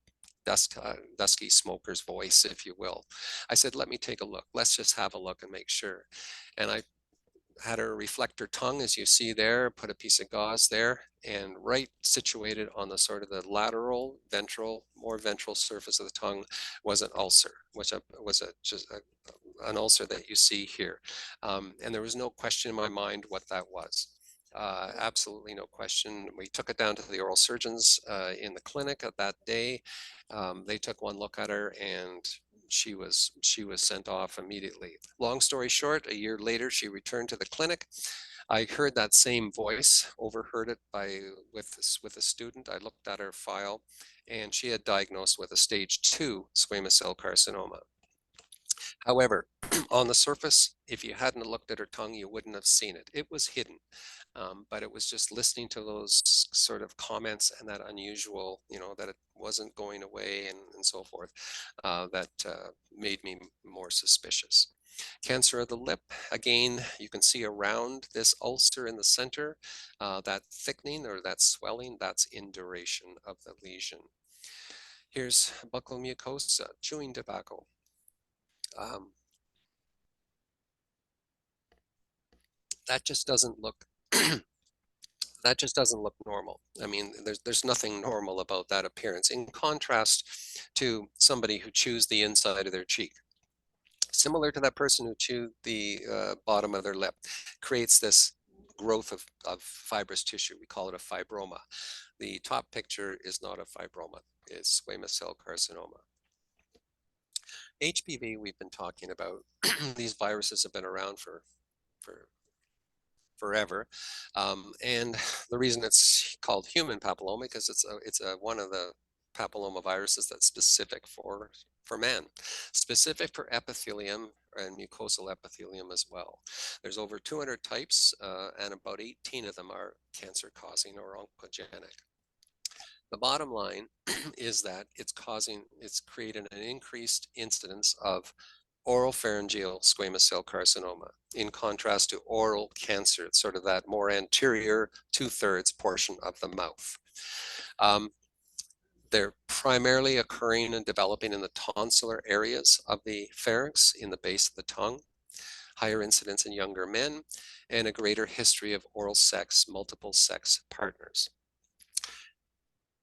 dusky smoker's voice, if you will. I said, let me take a look. Let's just have a look and make sure. And I had her reflect her tongue, as you see there, put a piece of gauze there, and right situated on the sort of the lateral, more ventral surface of the tongue was an ulcer, which was an ulcer that you see here. And there was no question in my mind what that was. Absolutely no question. We took it down to the oral surgeons in the clinic that day. They took one look at her and she was sent off immediately. Long story short, a year later, she returned to the clinic. I heard that same voice, overheard it with a student. I looked at her file and she had diagnosed with a stage 2 squamous cell carcinoma. However, on the surface, if you hadn't looked at her tongue, you wouldn't have seen it. It was hidden, but it was just listening to those sort of comments and that unusual, that it wasn't going away and so forth, that made me more suspicious. Cancer of the lip, again, you can see around this ulcer in the center, that thickening or that swelling, that's induration of the lesion. Here's buccal mucosa, chewing tobacco. That just doesn't look that just doesn't look normal. I mean, there's nothing normal about that appearance, in contrast to somebody who chews the inside of their cheek. Similar to that person who chewed the bottom of their lip, creates this growth of fibrous tissue. We call it a fibroma. The top picture is not a fibroma, it's squamous cell carcinoma. HPV we've been talking about. These viruses have been around for forever, and the reason it's called human papilloma because it's one of the papilloma viruses that's specific for man, specific for epithelium and mucosal epithelium as well. There's over 200 types, and about 18 of them are cancer-causing or oncogenic. The bottom line is that it's created an increased incidence of oral pharyngeal squamous cell carcinoma, in contrast to oral cancer. It's sort of that more anterior 2/3 portion of the mouth. They're primarily occurring and developing in the tonsillar areas of the pharynx, in the base of the tongue, higher incidence in younger men, and a greater history of oral sex, multiple sex partners.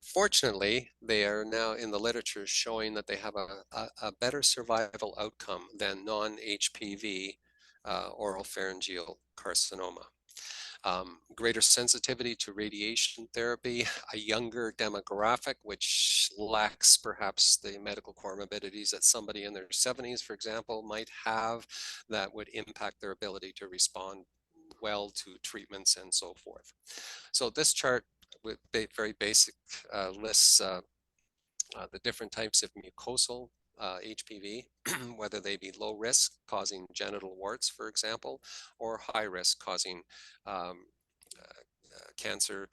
Fortunately, they are now in the literature showing that they have a better survival outcome than non-HPV oral pharyngeal carcinoma. Greater sensitivity to radiation therapy, a younger demographic, which lacks perhaps the medical comorbidities that somebody in their 70s, for example, might have, that would impact their ability to respond well to treatments and so forth. So this chart with very basic lists the different types of mucosal HPV, whether they be low risk, causing genital warts, for example, or high risk, causing cancer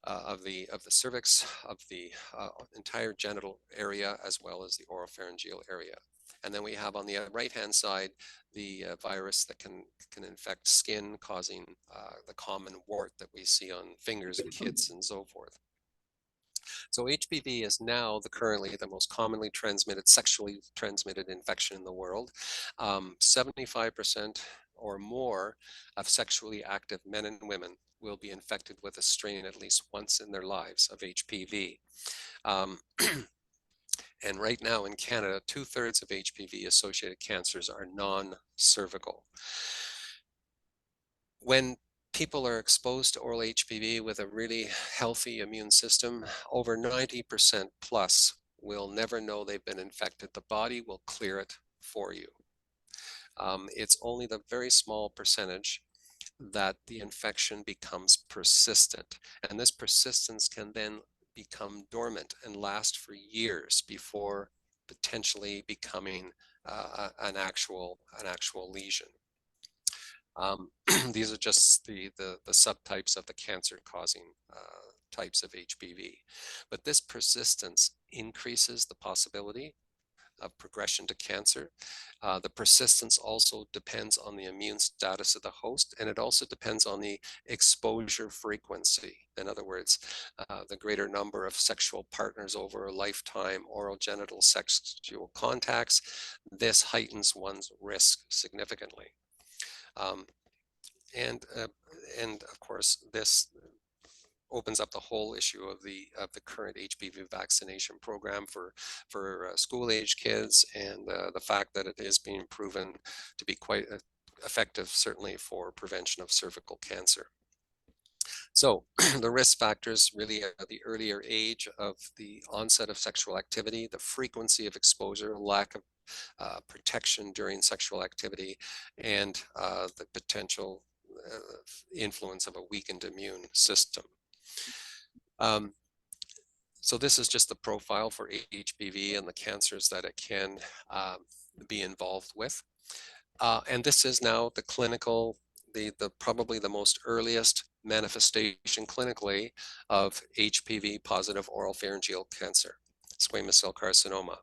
of the cervix, of the entire genital area, as well as the oropharyngeal area. And then we have on the right-hand side the virus that can infect skin, causing the common wart that we see on fingers of kids and so forth. So HPV is now currently the most commonly sexually transmitted infection in the world. 75% or more of sexually active men and women will be infected with a strain at least once in their lives of HPV. And right now in Canada, 2/3 of HPV-associated cancers are non-cervical. When people are exposed to oral HPV with a really healthy immune system, over 90% plus will never know they've been infected. The body will clear it for you. It's only the very small percentage that the infection becomes persistent. And this persistence can then become dormant and last for years before potentially becoming an actual lesion. These are just the subtypes of the cancer-causing types of HPV. But this persistence increases the possibility of progression to cancer. The persistence also depends on the immune status of the host, and it also depends on the exposure frequency. In other words, the greater number of sexual partners over a lifetime, oral genital sexual contacts, this heightens one's risk significantly. And of course, this opens up the whole issue of the current HPV vaccination program for school-age kids, and the fact that it is being proven to be quite effective, certainly for prevention of cervical cancer. So the risk factors really are the earlier age of the onset of sexual activity, the frequency of exposure, lack of protection during sexual activity, and the potential influence of a weakened immune system. So this is just the profile for HPV and the cancers that it can be involved with. And this is now the clinical, probably the most earliest manifestation clinically of HPV positive oral pharyngeal cancer, squamous cell carcinoma.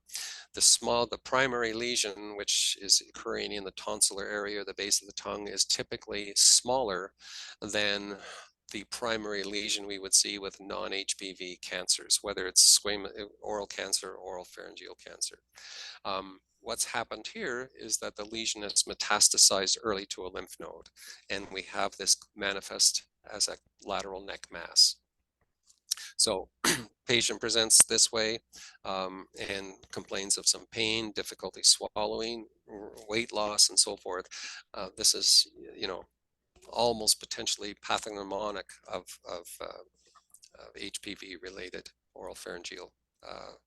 The primary lesion, which is occurring in the tonsillar area or the base of the tongue, is typically smaller than the primary lesion we would see with non-HPV cancers, whether it's squamous oral cancer or oral pharyngeal cancer. What's happened here is that the lesion is metastasized early to a lymph node, and we have this manifest as a lateral neck mass. So patient presents this way and complains of some pain, difficulty swallowing, weight loss, and so forth. This is, you know, almost potentially pathognomonic of HPV-related oral pharyngeal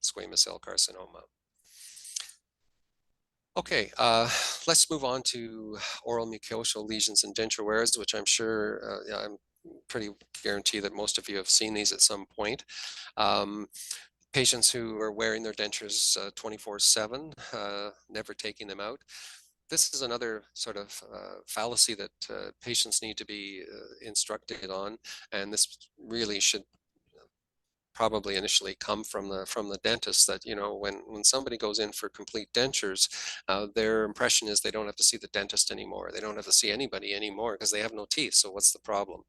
squamous cell carcinoma. Okay, let's move on to oral mucosal lesions and denture wears, which I'm sure, I'm pretty guarantee that most of you have seen these at some point. Patients who are wearing their dentures 24/7, never taking them out. This is another sort of fallacy that patients need to be instructed on, and this really should probably initially come from the dentist, that, you know, when somebody goes in for complete dentures, their impression is they don't have to see the dentist anymore. They don't have to see anybody anymore because they have no teeth. So what's the problem?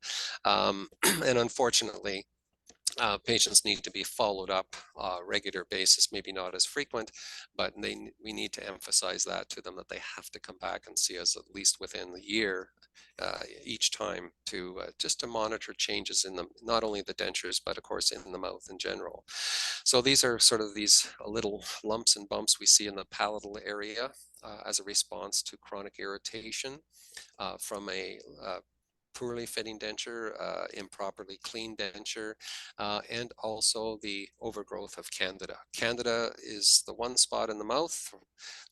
And unfortunately, patients need to be followed up regular basis, maybe not as frequent, but we need to emphasize that to them, that they have to come back and see us at least within the year each time, to just to monitor changes in them, not only the dentures, but of course in the mouth in general. So these are sort of these little lumps and bumps we see in the palatal area as a response to chronic irritation from a poorly fitting denture, improperly cleaned denture, and also the overgrowth of candida. Candida is the one spot in the mouth.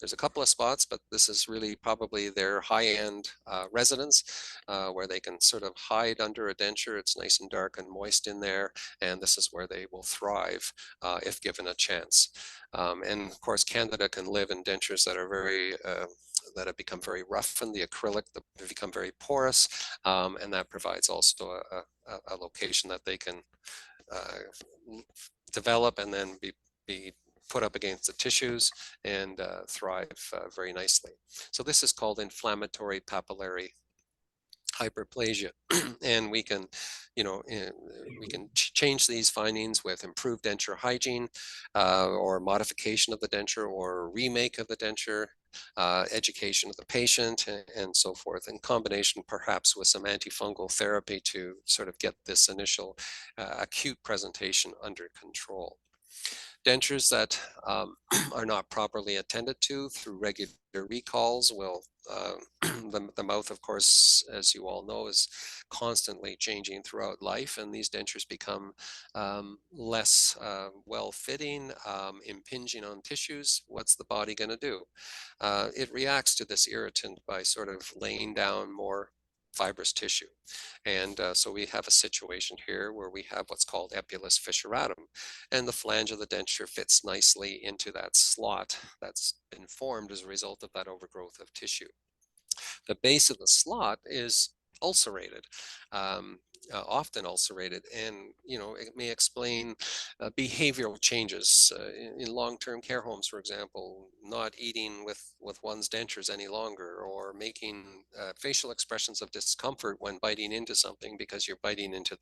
There's a couple of spots, but this is really probably their high-end residence, where they can sort of hide under a denture. It's nice and dark and moist in there, and this is where they will thrive if given a chance. And of course, candida can live in dentures that are very that have become very roughened, the acrylic, have become very porous, and that provides also a location that they can develop and then be put up against the tissues and thrive very nicely. So this is called inflammatory papillary hyperplasia, and we can, you know, we can change these findings with improved denture hygiene, or modification of the denture, or remake of the denture, education of the patient, and so forth, in combination perhaps with some antifungal therapy to sort of get this initial acute presentation under control. Dentures that are not properly attended to through regular recalls will, the mouth, of course, as you all know, is constantly changing throughout life, and these dentures become less well-fitting, impinging on tissues. What's the body going to do? It reacts to this irritant by sort of laying down more fibrous tissue. And so we have a situation here where we have what's called epulus fissuratum, and the flange of the denture fits nicely into that slot that's been formed as a result of that overgrowth of tissue. The base of the slot is ulcerated, often ulcerated, and, you know, it may explain behavioral changes in long-term care homes, for example, not eating with one's dentures any longer, or making facial expressions of discomfort when biting into something because you're biting into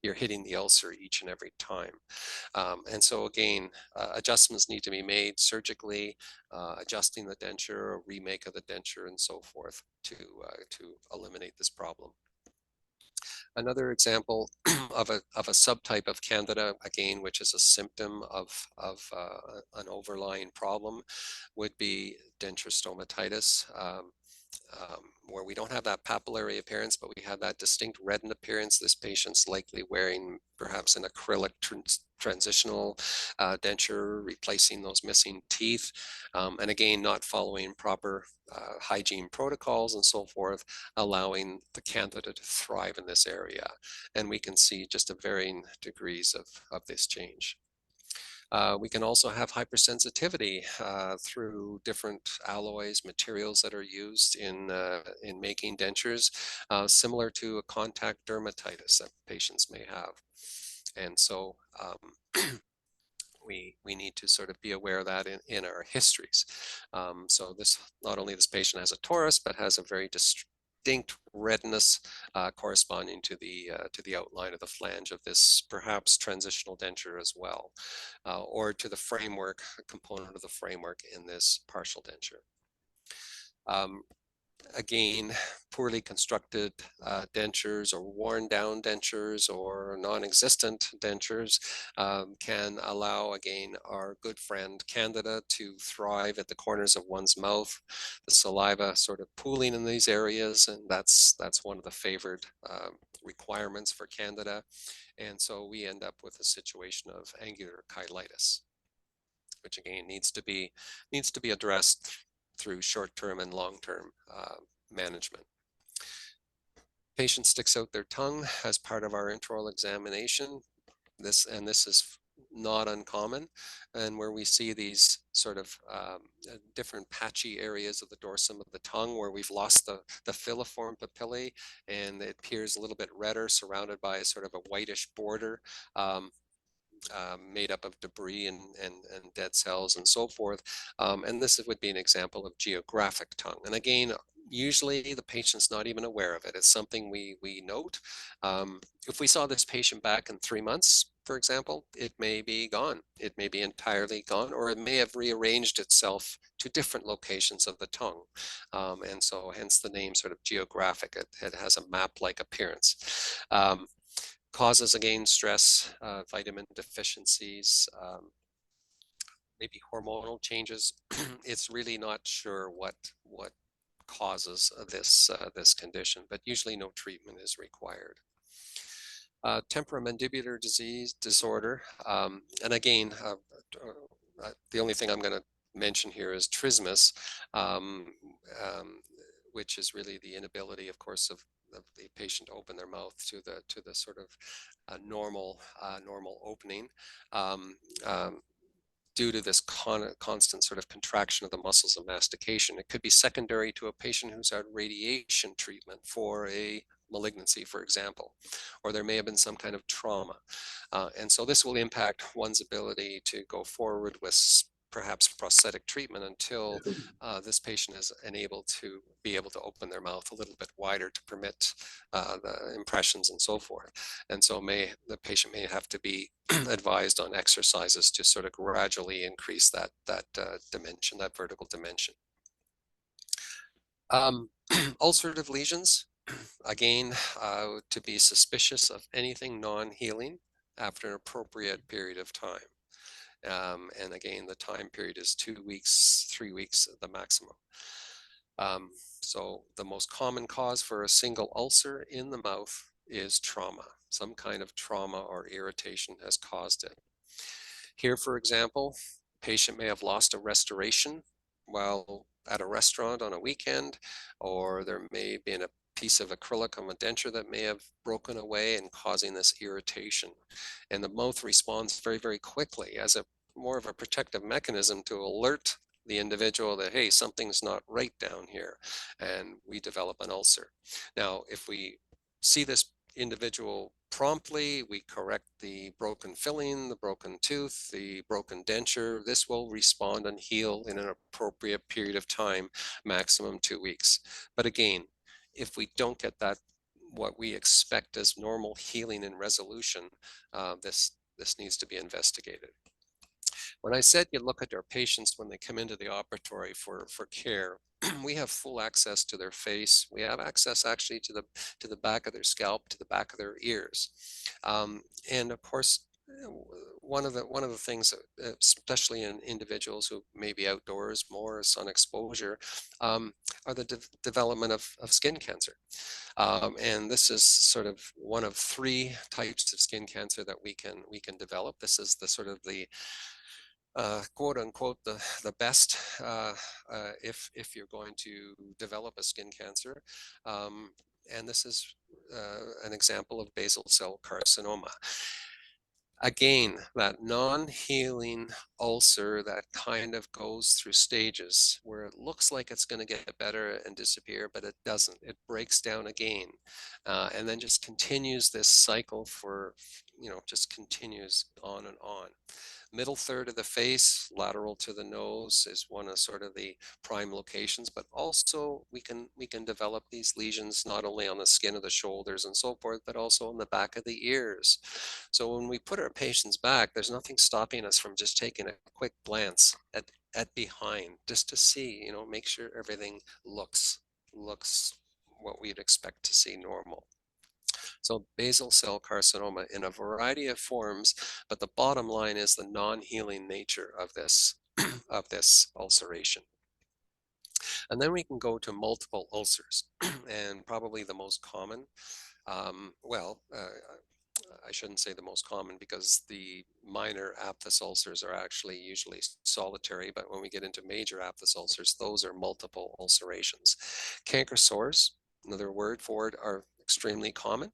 you're hitting the ulcer each and every time. And so again, adjustments need to be made surgically, adjusting the denture, a remake of the denture, and so forth to eliminate this problem. Another example of a subtype of candida, again, which is a symptom of an overlying problem, would be denture stomatitis, where we don't have that papillary appearance, but we have that distinct reddened appearance. This patient's likely wearing perhaps an acrylic transitional denture, replacing those missing teeth, and again, not following proper hygiene protocols and so forth, allowing the candida to thrive in this area. And we can see just varying degrees of this change. We can also have hypersensitivity through different alloys, materials that are used in making dentures, similar to a contact dermatitis that patients may have. And so we need to sort of be aware of that in our histories. So not only this patient has a torus, but has a very distinct redness corresponding to the outline of the flange of this perhaps transitional denture as well, or to the framework, a component of the framework in this partial denture. Again, poorly constructed dentures or worn down dentures or non-existent dentures can allow, again, our good friend Candida to thrive at the corners of one's mouth, the saliva sort of pooling in these areas, and that's one of the favored requirements for Candida. And so we end up with a situation of angular chylitis, which again needs to be addressed through short-term and long-term management. Patient sticks out their tongue as part of our intraoral examination. This is not uncommon, and where we see these sort of different patchy areas of the dorsum of the tongue where we've lost the filiform papillae, and it appears a little bit redder, surrounded by sort of a whitish border. Made up of debris and dead cells and so forth. And this would be an example of geographic tongue. And again, usually the patient's not even aware of it. It's something we note. If we saw this patient back in 3 months, for example, it may be gone. It may be entirely gone, or it may have rearranged itself to different locations of the tongue. And so hence the name sort of geographic. It has a map-like appearance. Causes, again, stress, vitamin deficiencies, maybe hormonal changes. It's really not sure what causes this condition, but usually no treatment is required. Temporomandibular disorder, and again, the only thing I'm going to mention here is trismus, which is really the inability, of course, of the patient to open their mouth to the sort of normal opening, due to this constant sort of contraction of the muscles of mastication. It could be secondary to a patient who's had radiation treatment for a malignancy, for example, or there may have been some kind of trauma. And so this will impact one's ability to go forward with perhaps prosthetic treatment until this patient is able to open their mouth a little bit wider to permit the impressions and so forth. And so the patient may have to be advised on exercises to sort of gradually increase that dimension, that vertical dimension. Ulcerative lesions, again, to be suspicious of anything non-healing after an appropriate period of time. And again, the time period is 2 weeks, 3 weeks, the maximum. So the most common cause for a single ulcer in the mouth is trauma. Some kind of trauma or irritation has caused it. Here, for example, patient may have lost a restoration while at a restaurant on a weekend, or there may have been a piece of acrylic on the denture that may have broken away and causing this irritation. And the mouth responds very, very quickly as more of a protective mechanism to alert the individual that, hey, something's not right down here, and we develop an ulcer. Now, if we see this individual promptly, we correct the broken filling, the broken tooth, the broken denture, this will respond and heal in an appropriate period of time, maximum 2 weeks. But again, if we don't get that, what we expect as normal healing and resolution, this needs to be investigated. When I said you look at our patients when they come into the operatory for care, we have full access to their face. We have access actually to the back of their scalp, to the back of their ears. And of course, one of the things, especially in individuals who may be outdoors more, sun exposure, are the development of skin cancer. And this is sort of one of 3 types of skin cancer that we can develop. This is the sort of the quote unquote the best if you're going to develop a skin cancer, and this is an example of basal cell carcinoma. Again, that non-healing ulcer that kind of goes through stages where it looks like it's going to get better and disappear, but it doesn't. It breaks down again, and then just continues this cycle for just continues on and on. Middle third of the face, lateral to the nose, is one of sort of the prime locations, but also we can develop these lesions not only on the skin of the shoulders and so forth, but also on the back of the ears. So when we put our patients back, there's nothing stopping us from just taking a quick glance at behind, just to see, make sure everything looks what we'd expect to see normal. So basal cell carcinoma in a variety of forms, but the bottom line is the non-healing nature of this of this ulceration. And then we can go to multiple ulcers, and probably the most common, I shouldn't say the most common, because the minor aphthous ulcers are actually usually solitary, but when we get into major aphthous ulcers, those are multiple ulcerations. Canker sores, another word for it, are extremely common,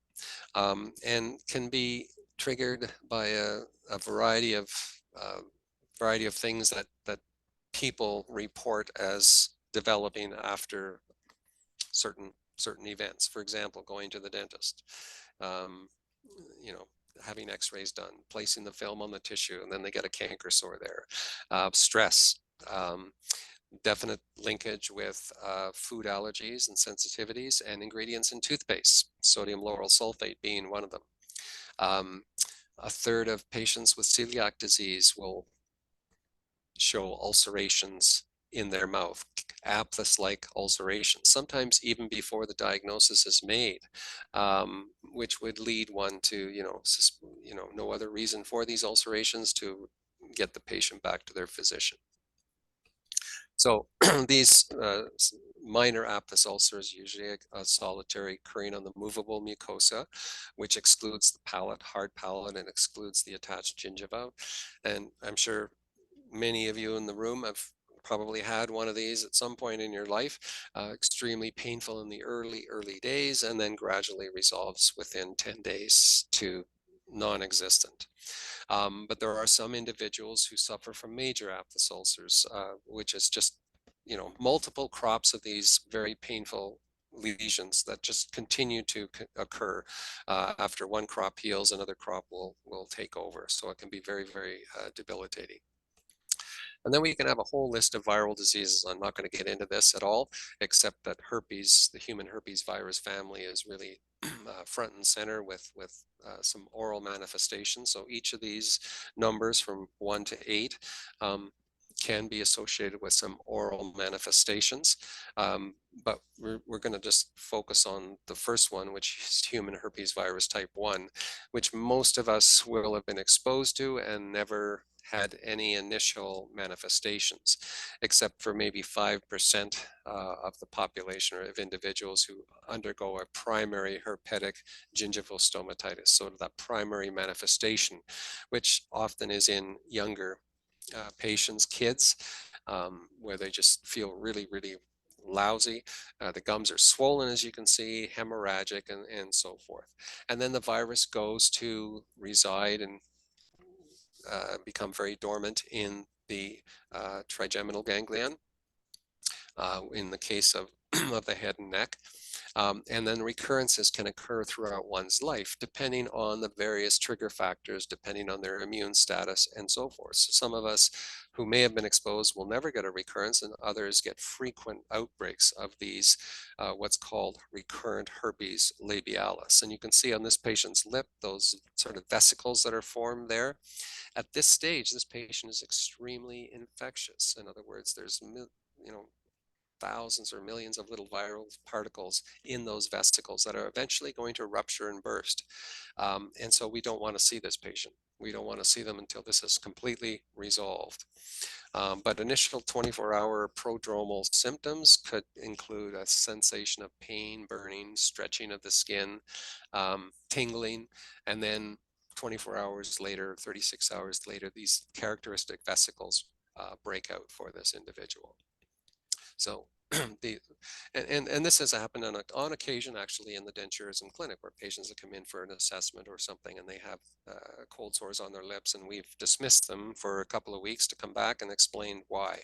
and can be triggered by a variety of things that people report as developing after certain events. For example, going to the dentist, having x-rays done, placing the film on the tissue, and then they get a canker sore there. Stress, definite linkage with food allergies and sensitivities, and ingredients in toothpaste, sodium lauryl sulfate being one of them. A third of patients with celiac disease will show ulcerations in their mouth, aphthous-like ulcerations, sometimes even before the diagnosis is made, which would lead one to, no other reason for these ulcerations, to get the patient back to their physician. So these minor aphthous ulcers, usually a solitary, occurring on the movable mucosa, which excludes the palate, hard palate, and excludes the attached gingiva. And I'm sure many of you in the room have probably had one of these at some point in your life. Extremely painful in the early days, and then gradually resolves within 10 days to non-existent. But there are some individuals who suffer from major aphthous ulcers, which is just, multiple crops of these very painful lesions that just continue to occur. After one crop heals, another crop will take over. So it can be very, very debilitating. And then we can have a whole list of viral diseases. I'm not going to get into this at all, except that herpes, the human herpes virus family, is really front and center with some oral manifestations. So each of these numbers from 1 to 8 can be associated with some oral manifestations. But we're going to just focus on the first one, which is human herpes virus type 1, which most of us will have been exposed to and never had any initial manifestations, except for maybe 5% of the population, or of individuals who undergo a primary herpetic gingival stomatitis. So that primary manifestation, which often is in younger patients, kids, where they just feel really, really lousy. The gums are swollen, as you can see, hemorrhagic, and so forth. And then the virus goes to reside and become very dormant in the trigeminal ganglion, in the case of the head and neck. And then recurrences can occur throughout one's life, depending on the various trigger factors, depending on their immune status, and so forth. So some of us who may have been exposed will never get a recurrence, and others get frequent outbreaks of these, what's called recurrent herpes labialis. And you can see on this patient's lip, those sort of vesicles that are formed there. At this stage, this patient is extremely infectious. In other words, there's, thousands or millions of little viral particles in those vesicles that are eventually going to rupture and burst. And so we don't want to see this patient. We don't want to see them until this is completely resolved. But initial 24-hour prodromal symptoms could include a sensation of pain, burning, stretching of the skin, tingling, and then 24 hours later, 36 hours later, these characteristic vesicles break out for this individual. So and this has happened on occasion actually in the denturism clinic, where patients have come in for an assessment or something and they have cold sores on their lips, and we've dismissed them for a couple of weeks to come back and explain why.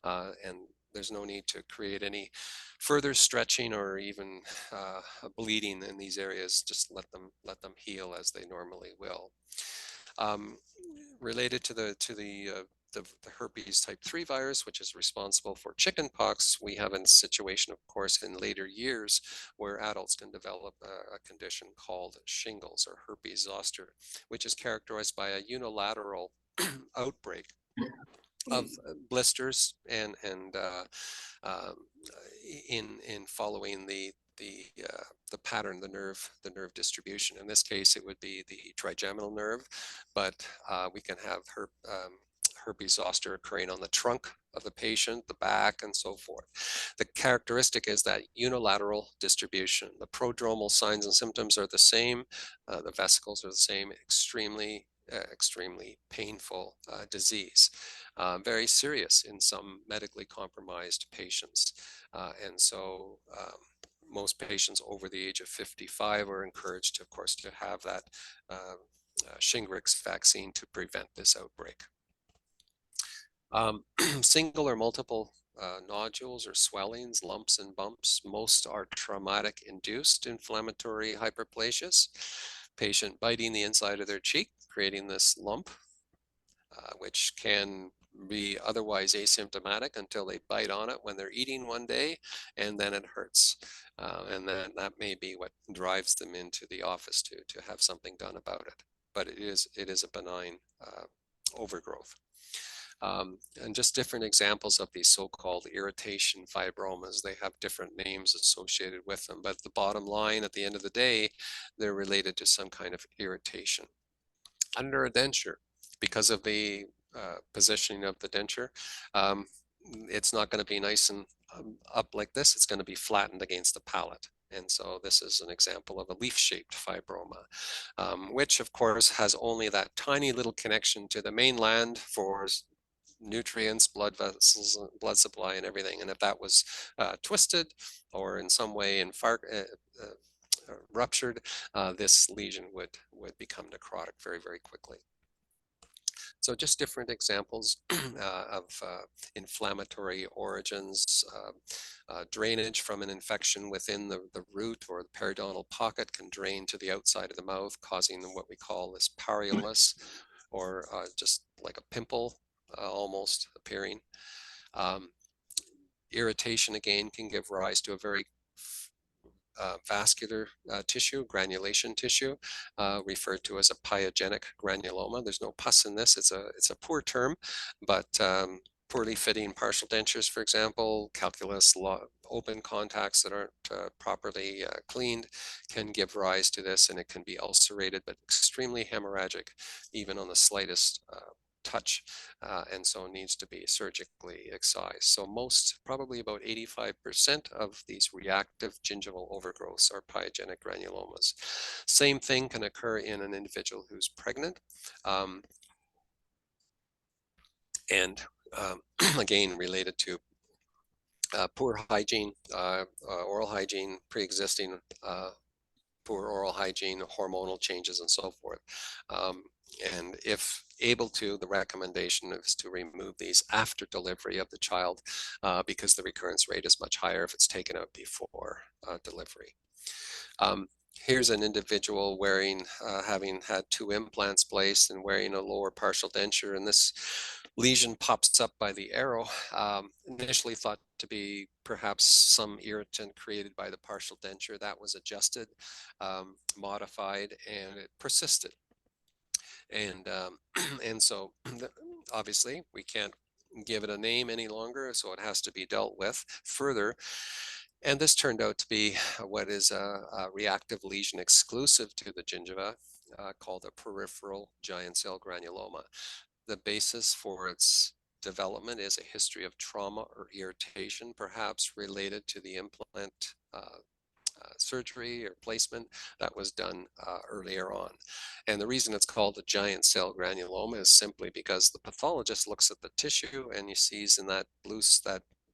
And there's no need to create any further stretching or even bleeding in these areas. Just let them heal as they normally will. Related to the herpes type 3 virus, which is responsible for chickenpox, we have a situation, of course, in later years where adults can develop a condition called shingles or herpes zoster, which is characterized by a unilateral outbreak of blisters and in following the pattern, the nerve distribution. In this case, it would be the trigeminal nerve, but we can have herpes zoster occurring on the trunk of the patient, the back, and so forth. The characteristic is that unilateral distribution. The prodromal signs and symptoms are the same. The vesicles are the same. Extremely painful disease. Very serious in some medically compromised patients. And so most patients over the age of 55 are encouraged, of course, to have that Shingrix vaccine to prevent this outbreak. Single or multiple nodules or swellings, lumps and bumps, most are traumatic induced inflammatory hyperplasias. Patient biting the inside of their cheek, creating this lump, which can be otherwise asymptomatic until they bite on it when they're eating one day, and then it hurts. And then that may be what drives them into the office to have something done about it. But it is a benign overgrowth. And just different examples of these so-called irritation fibromas. They have different names associated with them, but the bottom line at the end of the day, they're related to some kind of irritation. Under a denture, because of the positioning of the denture, it's not going to be nice and up like this. It's going to be flattened against the palate. And so this is an example of a leaf-shaped fibroma, which of course has only that tiny little connection to the mainland for nutrients, blood vessels, blood supply, and everything. And if that was twisted or in some way ruptured, this lesion would become necrotic very, very quickly. So just different examples of inflammatory origins. Drainage from an infection within the root or the periodontal pocket can drain to the outside of the mouth, causing what we call this parieolus, or just like a pimple almost appearing. Irritation, again, can give rise to a very vascular tissue, granulation tissue, referred to as a pyogenic granuloma. There's no pus in this. It's a poor term, but poorly fitting partial dentures, for example, calculus, open contacts that aren't properly cleaned can give rise to this, and it can be ulcerated, but extremely hemorrhagic, even on the slightest touch, and so needs to be surgically excised. So probably about 85% of these reactive gingival overgrowths are pyogenic granulomas. Same thing can occur in an individual who's pregnant. Again, related to poor hygiene, oral hygiene, pre-existing poor oral hygiene, hormonal changes, and so forth. And if able to, the recommendation is to remove these after delivery of the child because the recurrence rate is much higher if it's taken out before delivery. Here's an individual having had 2 implants placed and wearing a lower partial denture, and this lesion pops up by the arrow, initially thought to be perhaps some irritant created by the partial denture. That was adjusted, modified, and it persisted. And so obviously we can't give it a name any longer, so it has to be dealt with further. And this turned out to be what is a reactive lesion exclusive to the gingiva, called a peripheral giant cell granuloma. The basis for its development is a history of trauma or irritation, perhaps related to the implant surgery or placement that was done earlier on. And the reason it's called a giant cell granuloma is simply because the pathologist looks at the tissue and he sees in that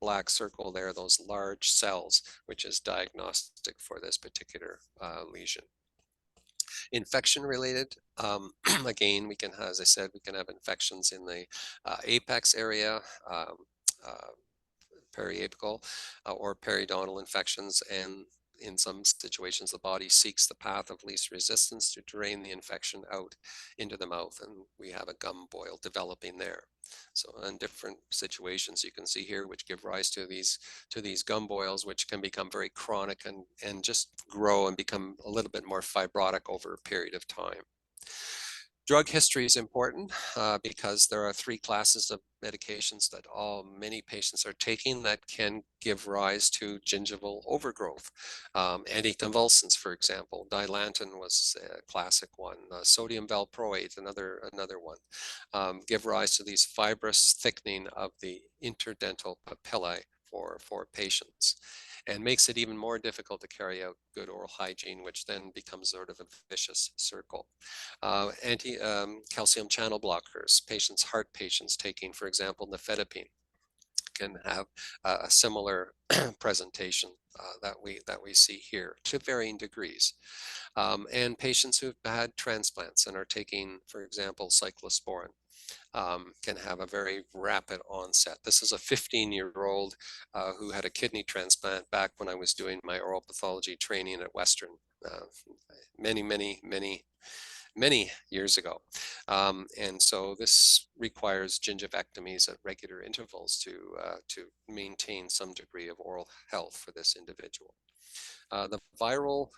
black circle there, those large cells, which is diagnostic for this particular lesion. Infection related, again, we can, as I said, we can have infections in the apex area, periapical or periodontal infections, and in some situations the body seeks the path of least resistance to drain the infection out into the mouth, and we have a gum boil developing there. So in different situations you can see here which give rise to these gum boils, which can become very chronic and just grow and become a little bit more fibrotic over a period of time. Drug history is important because there are 3 classes of medications that many patients are taking that can give rise to gingival overgrowth. Anticonvulsants, for example, Dilantin was a classic one. Sodium valproate, another one, give rise to these fibrous thickening of the interdental papillae for patients, and makes it even more difficult to carry out good oral hygiene, which then becomes sort of a vicious circle. Calcium channel blockers, heart patients taking, for example, nifedipine, can have a similar presentation that we see here to varying degrees. And patients who've had transplants and are taking, for example, cyclosporin, can have a very rapid onset. This is a 15-year-old who had a kidney transplant back when I was doing my oral pathology training at Western many years ago. And so this requires gingivectomies at regular intervals to maintain some degree of oral health for this individual. The viral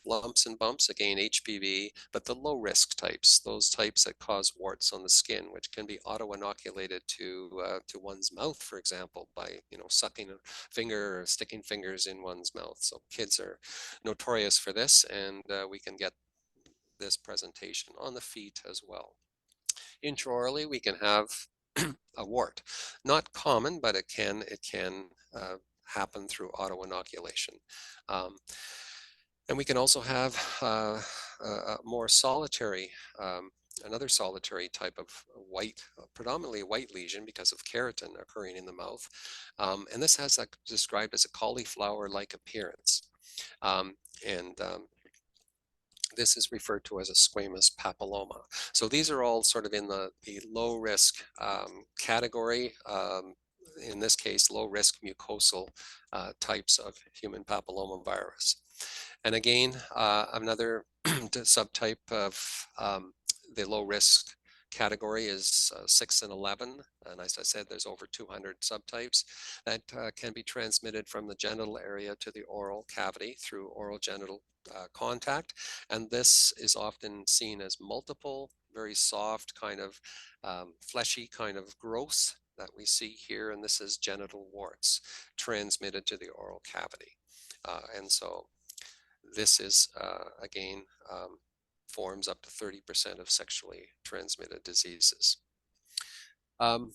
lumps and bumps, again, HPV, but the low risk types, those types that cause warts on the skin, which can be auto-inoculated to one's mouth, for example, by sucking a finger or sticking fingers in one's mouth. So kids are notorious for this, and we can get this presentation on the feet as well. Intraorally, we can have a wart. Not common, but it can happen through auto-inoculation. And we can also have a more solitary, another solitary type of predominantly white lesion because of keratin occurring in the mouth. And this has described as a cauliflower-like appearance. This is referred to as a squamous papilloma. So these are all sort of in the low risk category. In this case, low risk mucosal types of human papillomavirus. And again, another subtype of the low risk category is 6 and 11. And as I said, there's over 200 subtypes that can be transmitted from the genital area to the oral cavity through oral genital contact. And this is often seen as multiple, very soft kind of fleshy kind of growths that we see here. And this is genital warts transmitted to the oral cavity. And so this is, again, forms up to 30% of sexually transmitted diseases.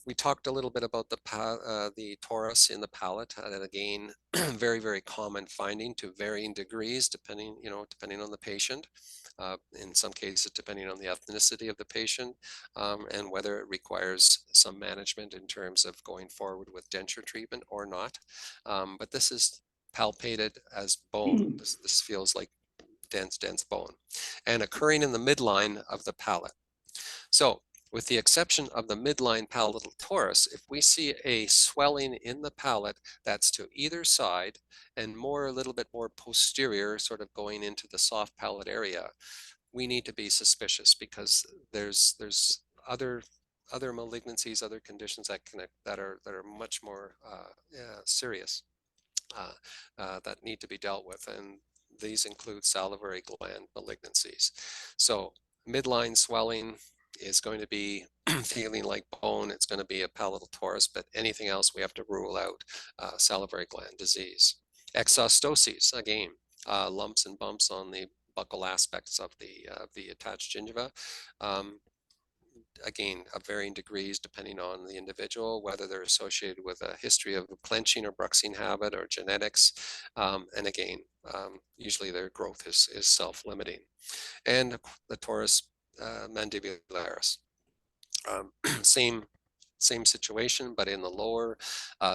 We talked a little bit about the torus in the palate, and again, very common finding to varying degrees, depending on the patient. In some cases, depending on the ethnicity of the patient, and whether it requires some management in terms of going forward with denture treatment or not. But this is palpated as bone. This feels like dense bone, and occurring in the midline of the palate. So, with the exception of the midline palatal torus, if we see a swelling in the palate that's to either side and a little bit more posterior, sort of going into the soft palate area, we need to be suspicious, because there's other malignancies, other conditions that are much more serious that need to be dealt with, and these include salivary gland malignancies. So midline swelling is going to be feeling like bone. It's going to be a palatal torus, but anything else we have to rule out salivary gland disease. Exostoses, again, lumps and bumps on the buccal aspects of the attached gingiva. Again, of varying degrees depending on the individual, whether they're associated with a history of clenching or bruxing habit or genetics. And again, usually their growth is self-limiting. And the torus mandibularis. Same same situation, but in the lower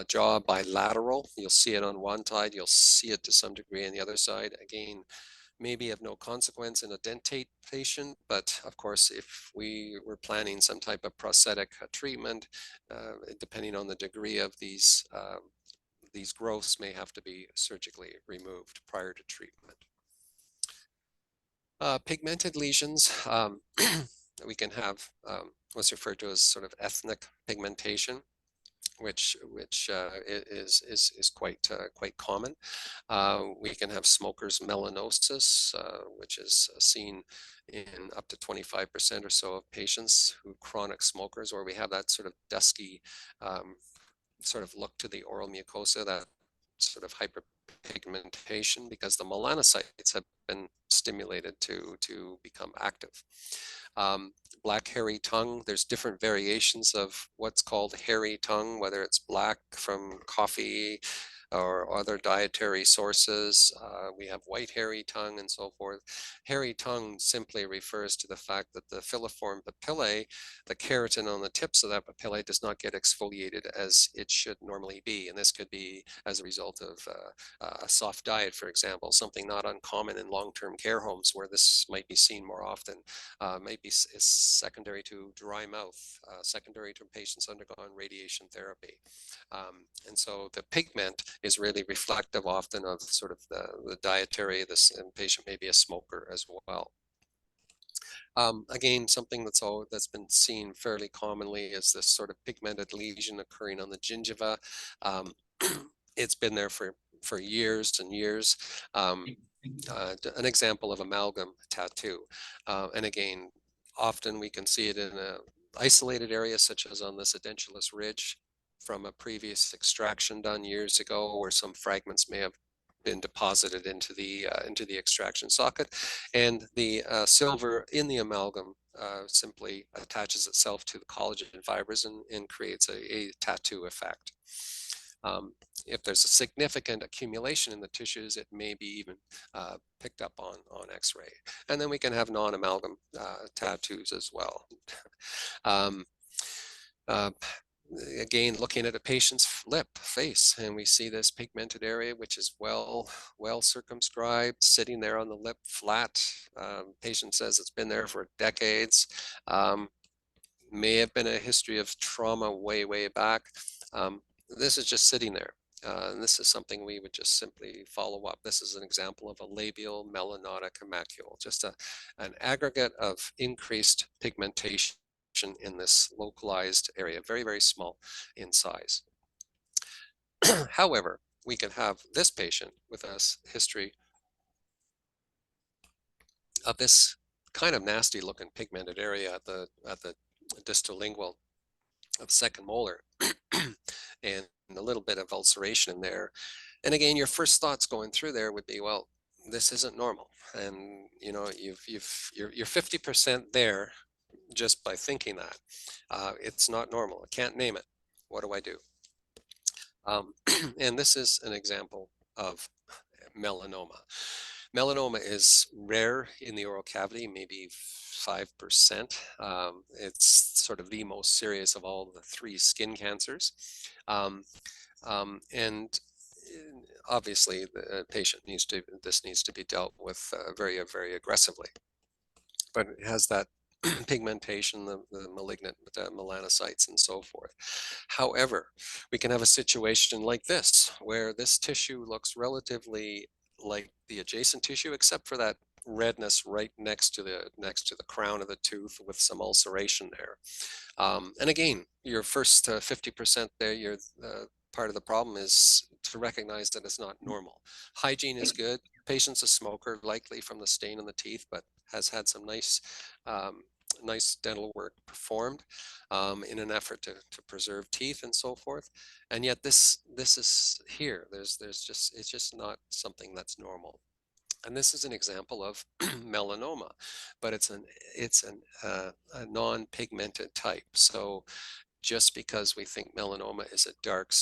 jaw bilateral. You'll see it on one side, you'll see it to some degree on the other side. Again, maybe of no consequence in a dentate patient, but of course, if we were planning some type of prosthetic treatment, depending on the degree of these growths may have to be surgically removed prior to treatment. Pigmented lesions, we can have what's referred to as sort of ethnic pigmentation, which is quite common. We can have smokers melanosis, which is seen in up to 25% or so of patients who chronic smokers, where we have that sort of dusky sort of look to the oral mucosa, that sort of hyperpigmentation, because the melanocytes have been stimulated to become active. Black hairy tongue, there's different variations of what's called hairy tongue, whether it's black from coffee or other dietary sources. We have white hairy tongue and so forth. Hairy tongue simply refers to the fact that the filiform papillae, the keratin on the tips of that papillae, does not get exfoliated as it should normally be. And this could be as a result of a soft diet, for example, something not uncommon in long-term care homes where this might be seen more often. Might be secondary to dry mouth, secondary to patients undergone radiation therapy. And so the pigment is really reflective often of sort of the dietary, and patient may be a smoker as well. Again, something that's been seen fairly commonly is this sort of pigmented lesion occurring on the gingiva. It's been there for years and years. An example of amalgam tattoo. And again, often we can see it in an isolated area, such as on this edentulous ridge from a previous extraction done years ago, where some fragments may have been deposited into the extraction socket, and the silver in the amalgam simply attaches itself to the collagen fibers and creates a tattoo effect. If there's a significant accumulation in the tissues, it may be even picked up on X-ray. And then we can have non-amalgam tattoos as well. Again, looking at a patient's face, and we see this pigmented area, which is well circumscribed, sitting there on the lip flat. Patient says it's been there for decades. May have been a history of trauma way back. This is just sitting there. And this is something we would just simply follow up. This is an example of a labial melanotic macule, just an aggregate of increased pigmentation in this localized area, very small in size. However, we can have this patient with a history of this kind of nasty looking pigmented area at the distal lingual of the second molar, and a little bit of ulceration in there. And again, your first thoughts going through there would be, well, this isn't normal. And you know, you're 50% there just by thinking that. It's not normal. I can't name it. What do I do? And this is an example of melanoma. Melanoma is rare in the oral cavity, maybe 5%. It's sort of the most serious of all the 3 skin cancers. And obviously the patient needs to be dealt with very aggressively. But it has that pigmentation, the malignant melanocytes and so forth. However, we can have a situation like this, where this tissue looks relatively like the adjacent tissue, except for that redness right next to the crown of the tooth with some ulceration there. And again, your first 50% there, part of the problem is to recognize that it's not normal. Hygiene is good. Patient's a smoker, likely from the stain on the teeth, but has had some nice dental work performed in an effort to preserve teeth and so forth. And yet this is here. It's just not something that's normal. And this is an example of melanoma, but it's a non-pigmented type. So just because we think melanoma is a dark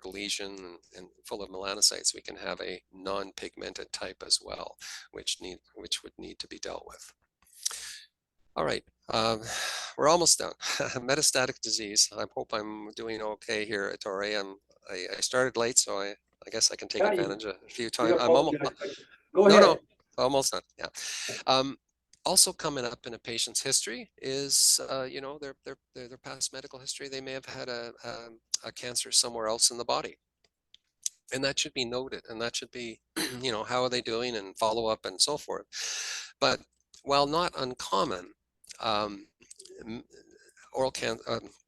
lesion and full of melanocytes, we can have a non-pigmented type as well, which would need to be dealt with. All right, we're we're almost done. Metastatic disease. I hope I'm doing okay here, Ettore. I started late, so I guess I can take advantage of a few times. I'm almost Go ahead. no, almost done. Yeah. Also coming up in a patient's history is, you know, their past medical history. They may have had a cancer somewhere else in the body. And that should be noted, and that should be, you know, how are they doing and follow up and so forth. But while not uncommon, oral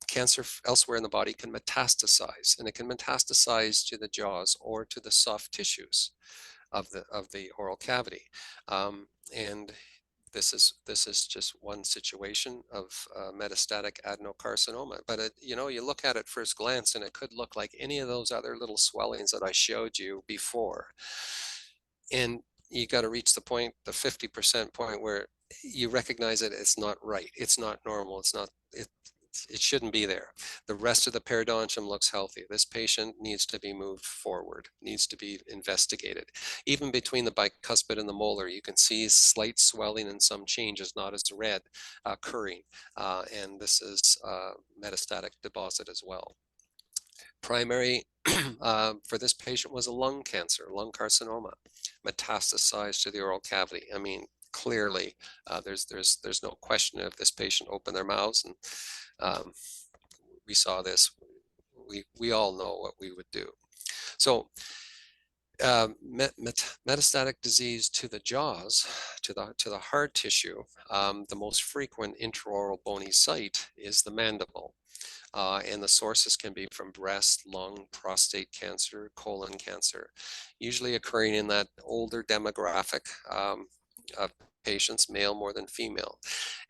cancer elsewhere in the body can metastasize, and it can metastasize to the jaws or to the soft tissues of the oral cavity. And this is just one situation of metastatic adenocarcinoma. But you know, you look at it first glance, and it could look like any of those other little swellings that I showed you before. And you got to reach the point, the 50% point, where you recognize that it's not right. It's not normal. It's not. It shouldn't be there. The rest of the periodontium looks healthy. This patient needs to be moved forward, needs to be investigated. Even between the bicuspid and the molar, you can see slight swelling and some changes, not as red, occurring. And this is metastatic deposit as well. Primary for this patient was a lung cancer, lung carcinoma, metastasized to the oral cavity. I mean, clearly, there's no question if this patient opened their mouths and we saw this, we all know what we would do. So metastatic disease to the jaws, to the hard tissue, the most frequent intraoral bony site is the mandible. And the sources can be from breast, lung, prostate cancer, colon cancer, usually occurring in that older demographic of patients, male more than female.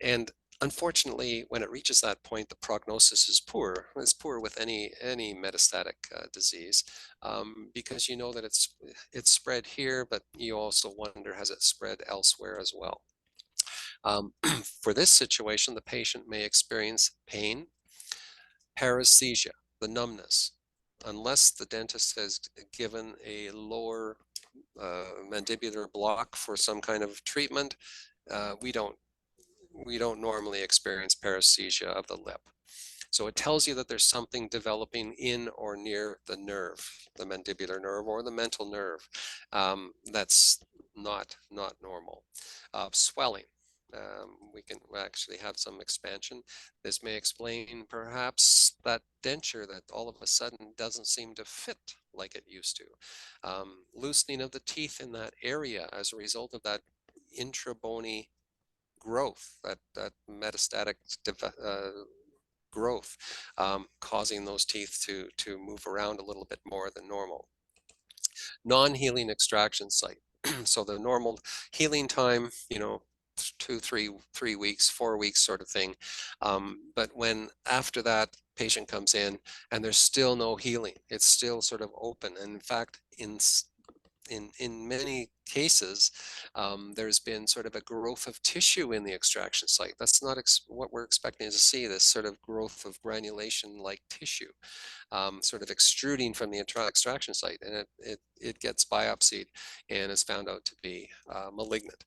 And unfortunately, when it reaches that point, the prognosis is poor. It's poor with any metastatic disease, because you know that it's spread here, but you also wonder, has it spread elsewhere as well? For this situation, the patient may experience pain, paresthesia, the numbness, unless the dentist has given a lower mandibular block for some kind of treatment. We don't normally experience paresthesia of the lip. So it tells you that there's something developing in or near the nerve, the mandibular nerve or the mental nerve. That's not normal. Swelling. We can actually have some expansion. This may explain perhaps that denture that all of a sudden doesn't seem to fit like it used to. Loosening of the teeth in that area as a result of that intrabony growth, that metastatic growth, causing those teeth to move around a little bit more than normal. Non-healing extraction site. So the normal healing time, you know, 2, 3 weeks, 4 weeks sort of thing. But when after that patient comes in and there's still no healing, it's still sort of open. And in fact, in many cases, there's been sort of a growth of tissue in the extraction site. That's not what we're expecting to see, this sort of growth of granulation-like tissue, sort of extruding from the extraction site, and it gets biopsied and is found out to be malignant.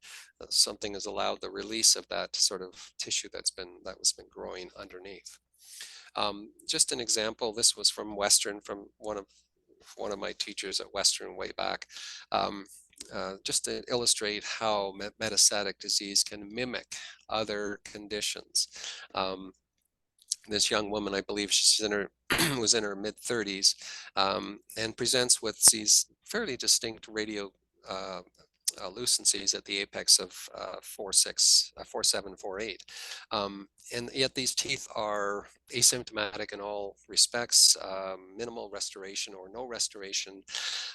Something has allowed the release of that sort of tissue that was been growing underneath. Just an example, this was from Western, from one of my teachers at Western way back, just to illustrate how metastatic disease can mimic other conditions. This young woman, I believe she's was in her mid-30s, and presents with these fairly distinct radio lucencies at the apex of 4.6, 4.7, 4.8. And yet these teeth are asymptomatic in all respects, minimal restoration or no restoration.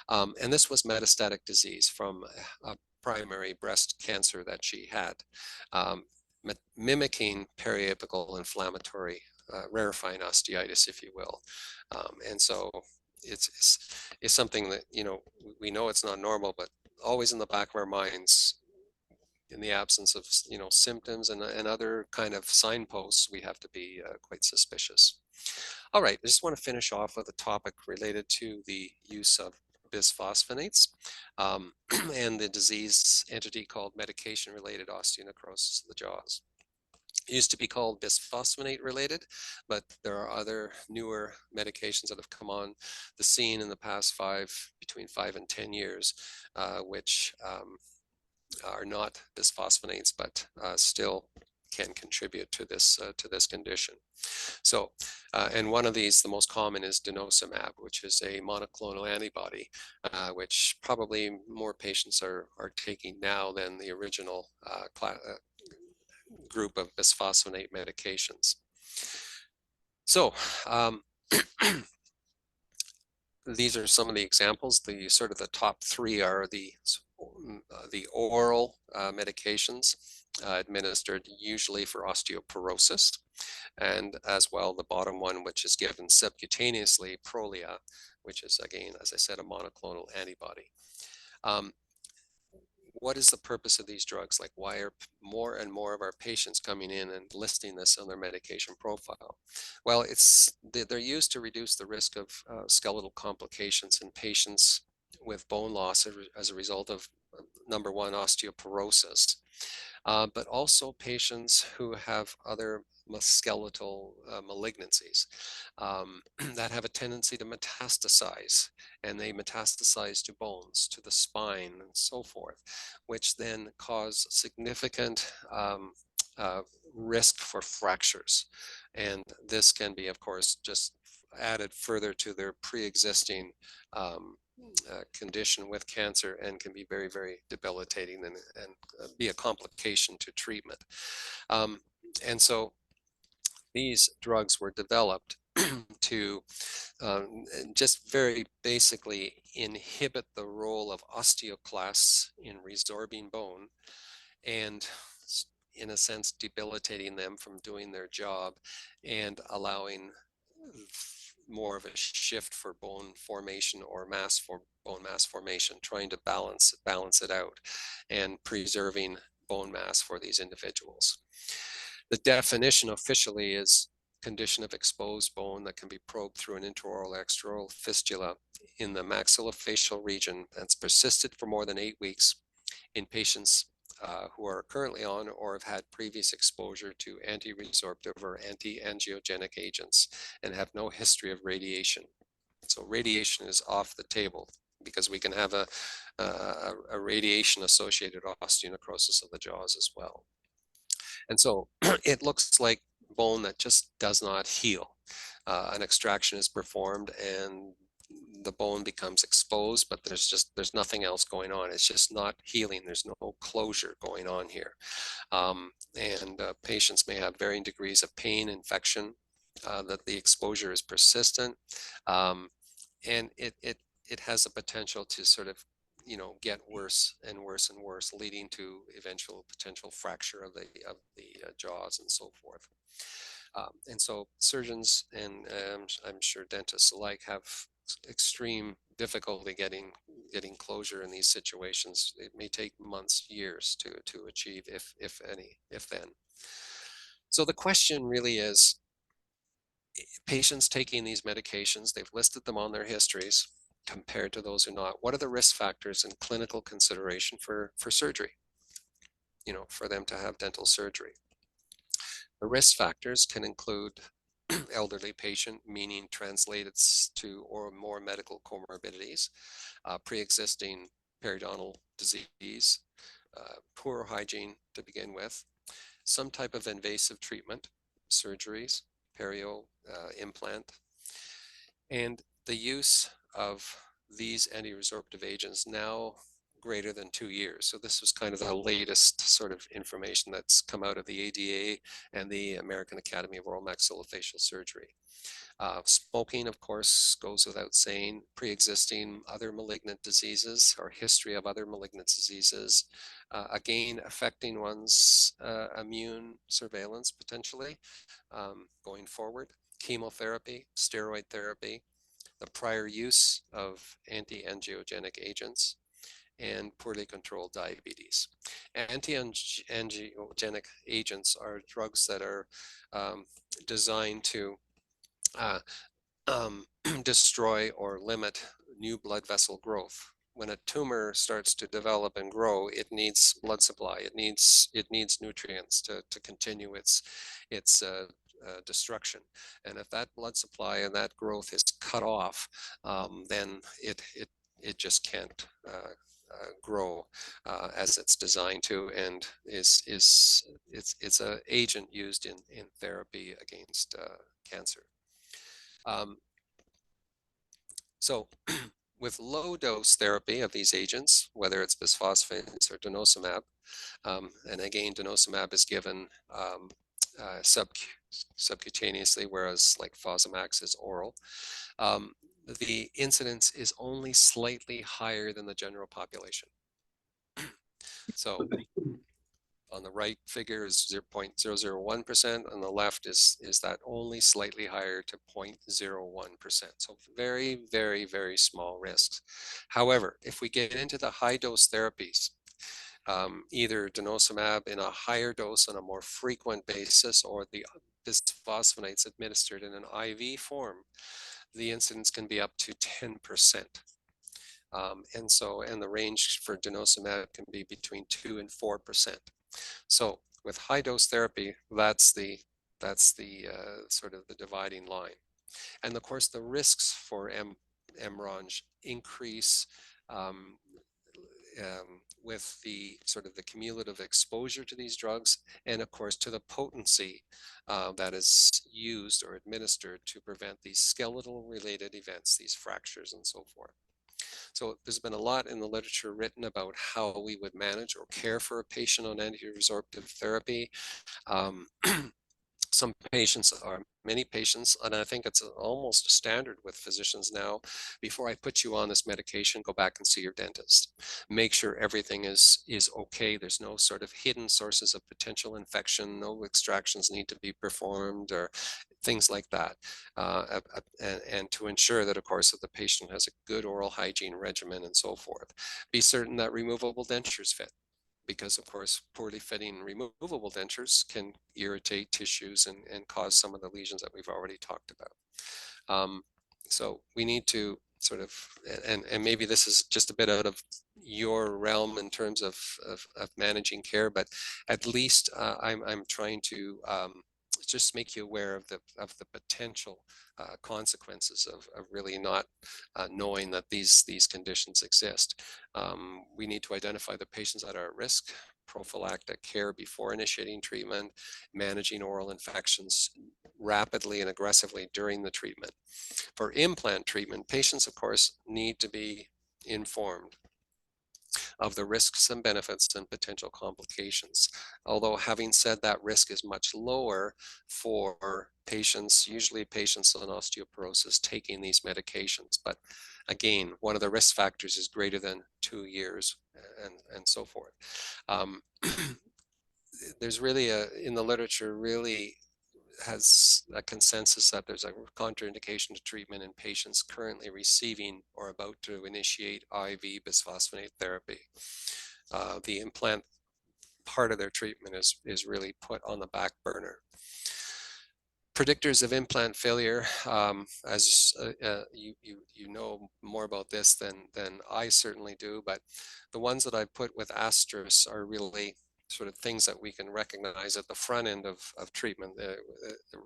And this was metastatic disease from a primary breast cancer that she had, mimicking periapical inflammatory rarefying osteitis, if you will. And so it's something that, you know, we know it's not normal, but always in the back of our minds, in the absence of, you know, symptoms and other kind of signposts, we have to be quite suspicious. All right, I just want to finish off with a topic related to the use of bisphosphonates and the disease entity called medication-related osteonecrosis of the jaws. used to be called bisphosphonate related, but there are other newer medications that have come on the scene in the past between 5 and 10 years, which are not bisphosphonates, but still can contribute to this condition. So, and one of these, the most common, is denosumab, which is a monoclonal antibody, which probably more patients are taking now than the original group of bisphosphonate medications. So, these are some of the examples. The sort of the top three are the oral medications administered usually for osteoporosis, and as well the bottom one, which is given subcutaneously, Prolia, which is, again, as I said, a monoclonal antibody. What is the purpose of these drugs? Like, why are more and more of our patients coming in and listing this on their medication profile? Well, they're used to reduce the risk of skeletal complications in patients with bone loss as a result of, number one, osteoporosis, but also patients who have other skeletal malignancies that have a tendency to metastasize, and they metastasize to bones, to the spine, and so forth, which then cause significant risk for fractures. And this can be, of course, just added further to their pre-existing condition with cancer, and can be very, very debilitating, and be a complication to treatment. And so these drugs were developed to just very basically inhibit the role of osteoclasts in resorbing bone, and in a sense debilitating them from doing their job, and allowing more of a shift for bone formation or bone mass formation, trying to balance it out and preserving bone mass for these individuals. The definition officially is condition of exposed bone that can be probed through an intraoral extraoral fistula in the maxillofacial region that's persisted for more than 8 weeks in patients who are currently on or have had previous exposure to anti-resorptive or anti-angiogenic agents and have no history of radiation. So radiation is off the table, because we can have a radiation-associated osteonecrosis of the jaws as well. And so it looks like bone that just does not heal. An extraction is performed and the bone becomes exposed, but there's nothing else going on. It's just not healing. There's no closure going on here. Patients may have varying degrees of pain, infection, that the exposure is persistent. And it has the potential to sort of, get worse and worse and worse, leading to eventual potential fracture of the jaws and so forth. And so surgeons and I'm sure dentists alike have extreme difficulty getting closure in these situations. It may take months, years to achieve, if then. So the question really is, patients taking these medications, they've listed them on their histories compared to those who not. What are the risk factors and clinical consideration for surgery? For them to have dental surgery. The risk factors can include elderly patient, meaning translated to or more medical comorbidities, pre-existing periodontal disease, poor hygiene to begin with, some type of invasive treatment, surgeries, perio implant, and the use of these anti-resorptive agents now greater than 2 years. So this was kind of the latest sort of information that's come out of the ADA and the American Academy of Oral Maxillofacial Surgery. Smoking, of course, goes without saying. Pre-existing other malignant diseases or history of other malignant diseases, again, affecting one's immune surveillance potentially going forward. Chemotherapy, steroid therapy, the prior use of anti-angiogenic agents, and poorly controlled diabetes. Anti-angiogenic agents are drugs that are designed to destroy or limit new blood vessel growth when a tumor starts to develop and grow, it needs blood supply. It needs nutrients to continue its destruction. And if that blood supply and that growth is cut off, then it just can't grow as it's designed to, and it's an agent used in therapy against cancer. So with low dose therapy of these agents, whether it's bisphosphonates or denosumab, and again, denosumab is given subcutaneously, whereas like Fosamax is oral, the incidence is only slightly higher than the general population. So on the right figure is 0.001%, on the left is that only slightly higher to 0.01%. So very, very, very small risks. However, if we get into the high dose therapies, either denosumab in a higher dose on a more frequent basis, or the bisphosphonates administered in an IV form, the incidence can be up to 10%. And the range for denosumab can be between 2 and 4%. So with high dose therapy, that's the sort of the dividing line. And of course, the risks for MRONJ increase with the sort of the cumulative exposure to these drugs, and of course to the potency that is used or administered to prevent these skeletal related events, these fractures and so forth. So there's been a lot in the literature written about how we would manage or care for a patient on anti-resorptive therapy. Some patients, or many patients, and I think it's almost a standard with physicians now, before I put you on this medication, go back and see your dentist. Make sure everything is okay. There's no sort of hidden sources of potential infection, no extractions need to be performed, or things like that. And to ensure that, of course, that the patient has a good oral hygiene regimen and so forth. Be certain that removable dentures fit, because of course poorly fitting removable dentures can irritate tissues and cause some of the lesions that we've already talked about. So we need to sort of, and maybe this is just a bit out of your realm in terms of managing care, but at least I'm trying to just make you aware of the potential consequences of really not knowing that these conditions exist. We need to identify the patients that are at risk, prophylactic care before initiating treatment, managing oral infections rapidly and aggressively during the treatment. For implant treatment, patients, of course, need to be informed of the risks and benefits and potential complications. Although having said that, risk is much lower for patients, usually patients on osteoporosis, taking these medications. But again, one of the risk factors is greater than 2 years and so forth. There's really in the literature really has a consensus that there's a contraindication to treatment in patients currently receiving or about to initiate IV bisphosphonate therapy. The implant part of their treatment is really put on the back burner. Predictors of implant failure, as you know more about this than I certainly do, but the ones that I put with asterisk are really sort of things that we can recognize at the front end of treatment: the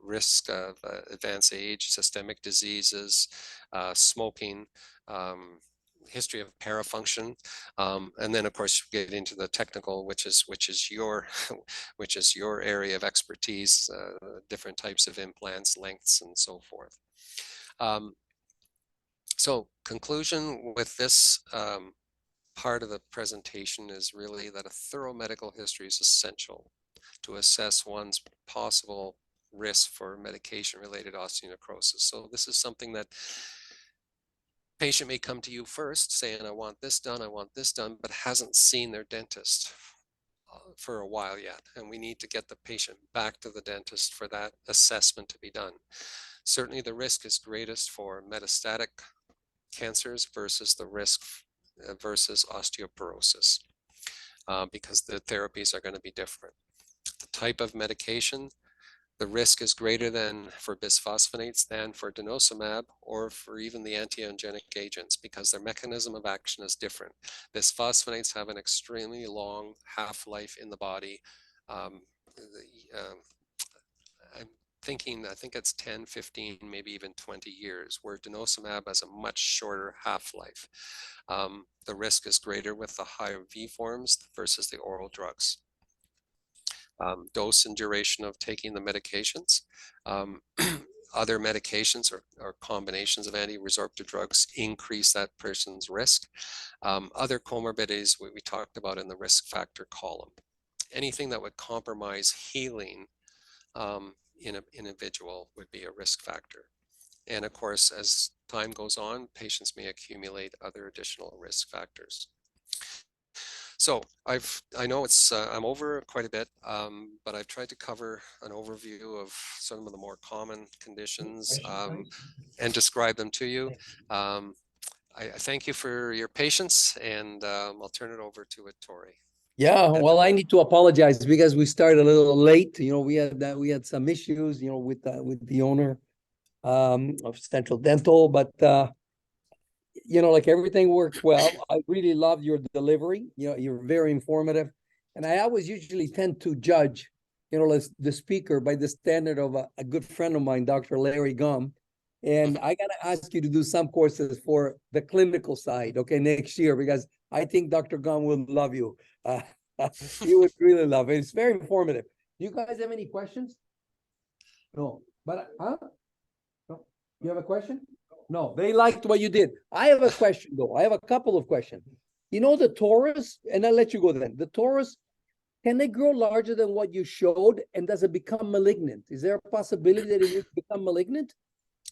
risk of advanced age, systemic diseases, smoking, history of parafunction, and then of course you get into the technical, which is your area of expertise, different types of implants, lengths, and so forth. So conclusion with this part of the presentation is really that a thorough medical history is essential to assess one's possible risk for medication-related osteonecrosis. So this is something that patient may come to you first saying, I want this done, but hasn't seen their dentist for a while yet. And we need to get the patient back to the dentist for that assessment to be done. Certainly the risk is greatest for metastatic cancers versus the risk versus osteoporosis, because the therapies are going to be different. The type of medication, The risk is greater than for bisphosphonates than for denosumab or for even the anti-angiogenic agents because their mechanism of action is different. Bisphosphonates have an extremely long half-life in the body. Um, I'm thinking, I think it's 10, 15, maybe even 20 years, where denosumab has a much shorter half-life. The risk is greater with the higher V forms versus the oral drugs. Dose and duration of taking the medications. Other medications or combinations of anti-resorptive drugs increase that person's risk. Other comorbidities we talked about in the risk factor column. Anything that would compromise healing in an individual would be a risk factor. And of course, as time goes on, patients may accumulate other additional risk factors. So I know it's I'm over quite a bit, but I've tried to cover an overview of some of the more common conditions and describe them to you. I thank you for your patience, and I'll turn it over to Ettore. Yeah, well, I need to apologize because we started a little late. You know, we had some issues, you know, with the owner of Central Dental, but you know, like everything worked well. I really loved your delivery. You know, you're very informative. And I always usually tend to judge, you know, the speaker by the standard of a good friend of mine, Dr. Larry Gum. And I got to ask you to do some courses for the clinical side, okay, next year, because I think Dr. Gum will love you. He would really love it. It's very informative. Do you guys have any questions? No, but, huh? No, you have a question? No, they liked what you did. I have a question though. I have a couple of questions. You know, the torus, and I'll let you go then. The torus, can they grow larger than what you showed? And does it become malignant? Is there a possibility that it will become malignant?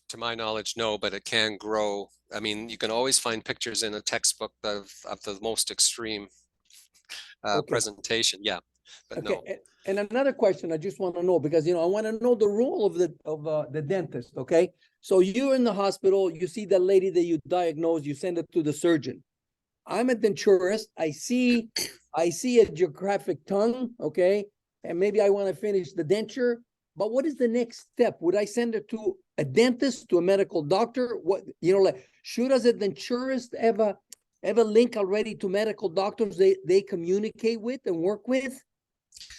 To my knowledge, no, but it can grow. I mean, you can always find pictures in a textbook of the most extreme presentation. Yeah, but okay. No. And another question I just want to know, because, you know, I want to know the role of the dentist, okay? So you're in the hospital, you see that lady that you diagnose, you send it to the surgeon. I'm a denturist. I see a geographic tongue, okay? And maybe I want to finish the denture, but what is the next step? Would I send it to a dentist, to a medical doctor? What, you know, like, should as a denturist have a link already to medical doctors they communicate with and work with?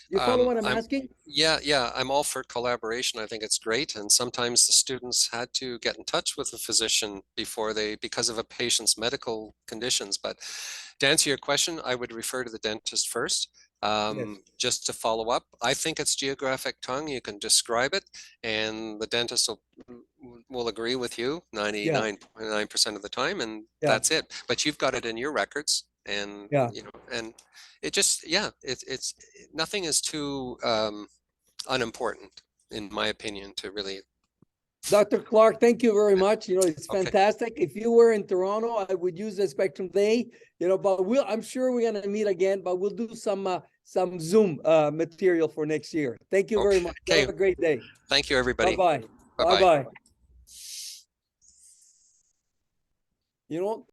You follow what I'm asking? Yeah, I'm all for collaboration. I think it's great. And sometimes the students had to get in touch with a physician because of a patient's medical conditions. But to answer your question, I would refer to the dentist first. Yes. Just to follow up, I think it's geographic tongue. You can describe it, and the dentist will agree with you 99.9% of the time, and that's it. But you've got it in your records, and you know, and it just it's nothing is too unimportant, in my opinion, to really. Dr. Clark, thank you very much. You know, it's Okay. fantastic. If you were in Toronto, I would use the Spectrum Day, you know, but I'm sure we're going to meet again, but we'll do some Zoom material for next year. Thank you very much. Okay. Have a great day. Thank you, everybody. Bye-bye. Bye-bye. Bye-bye. You know,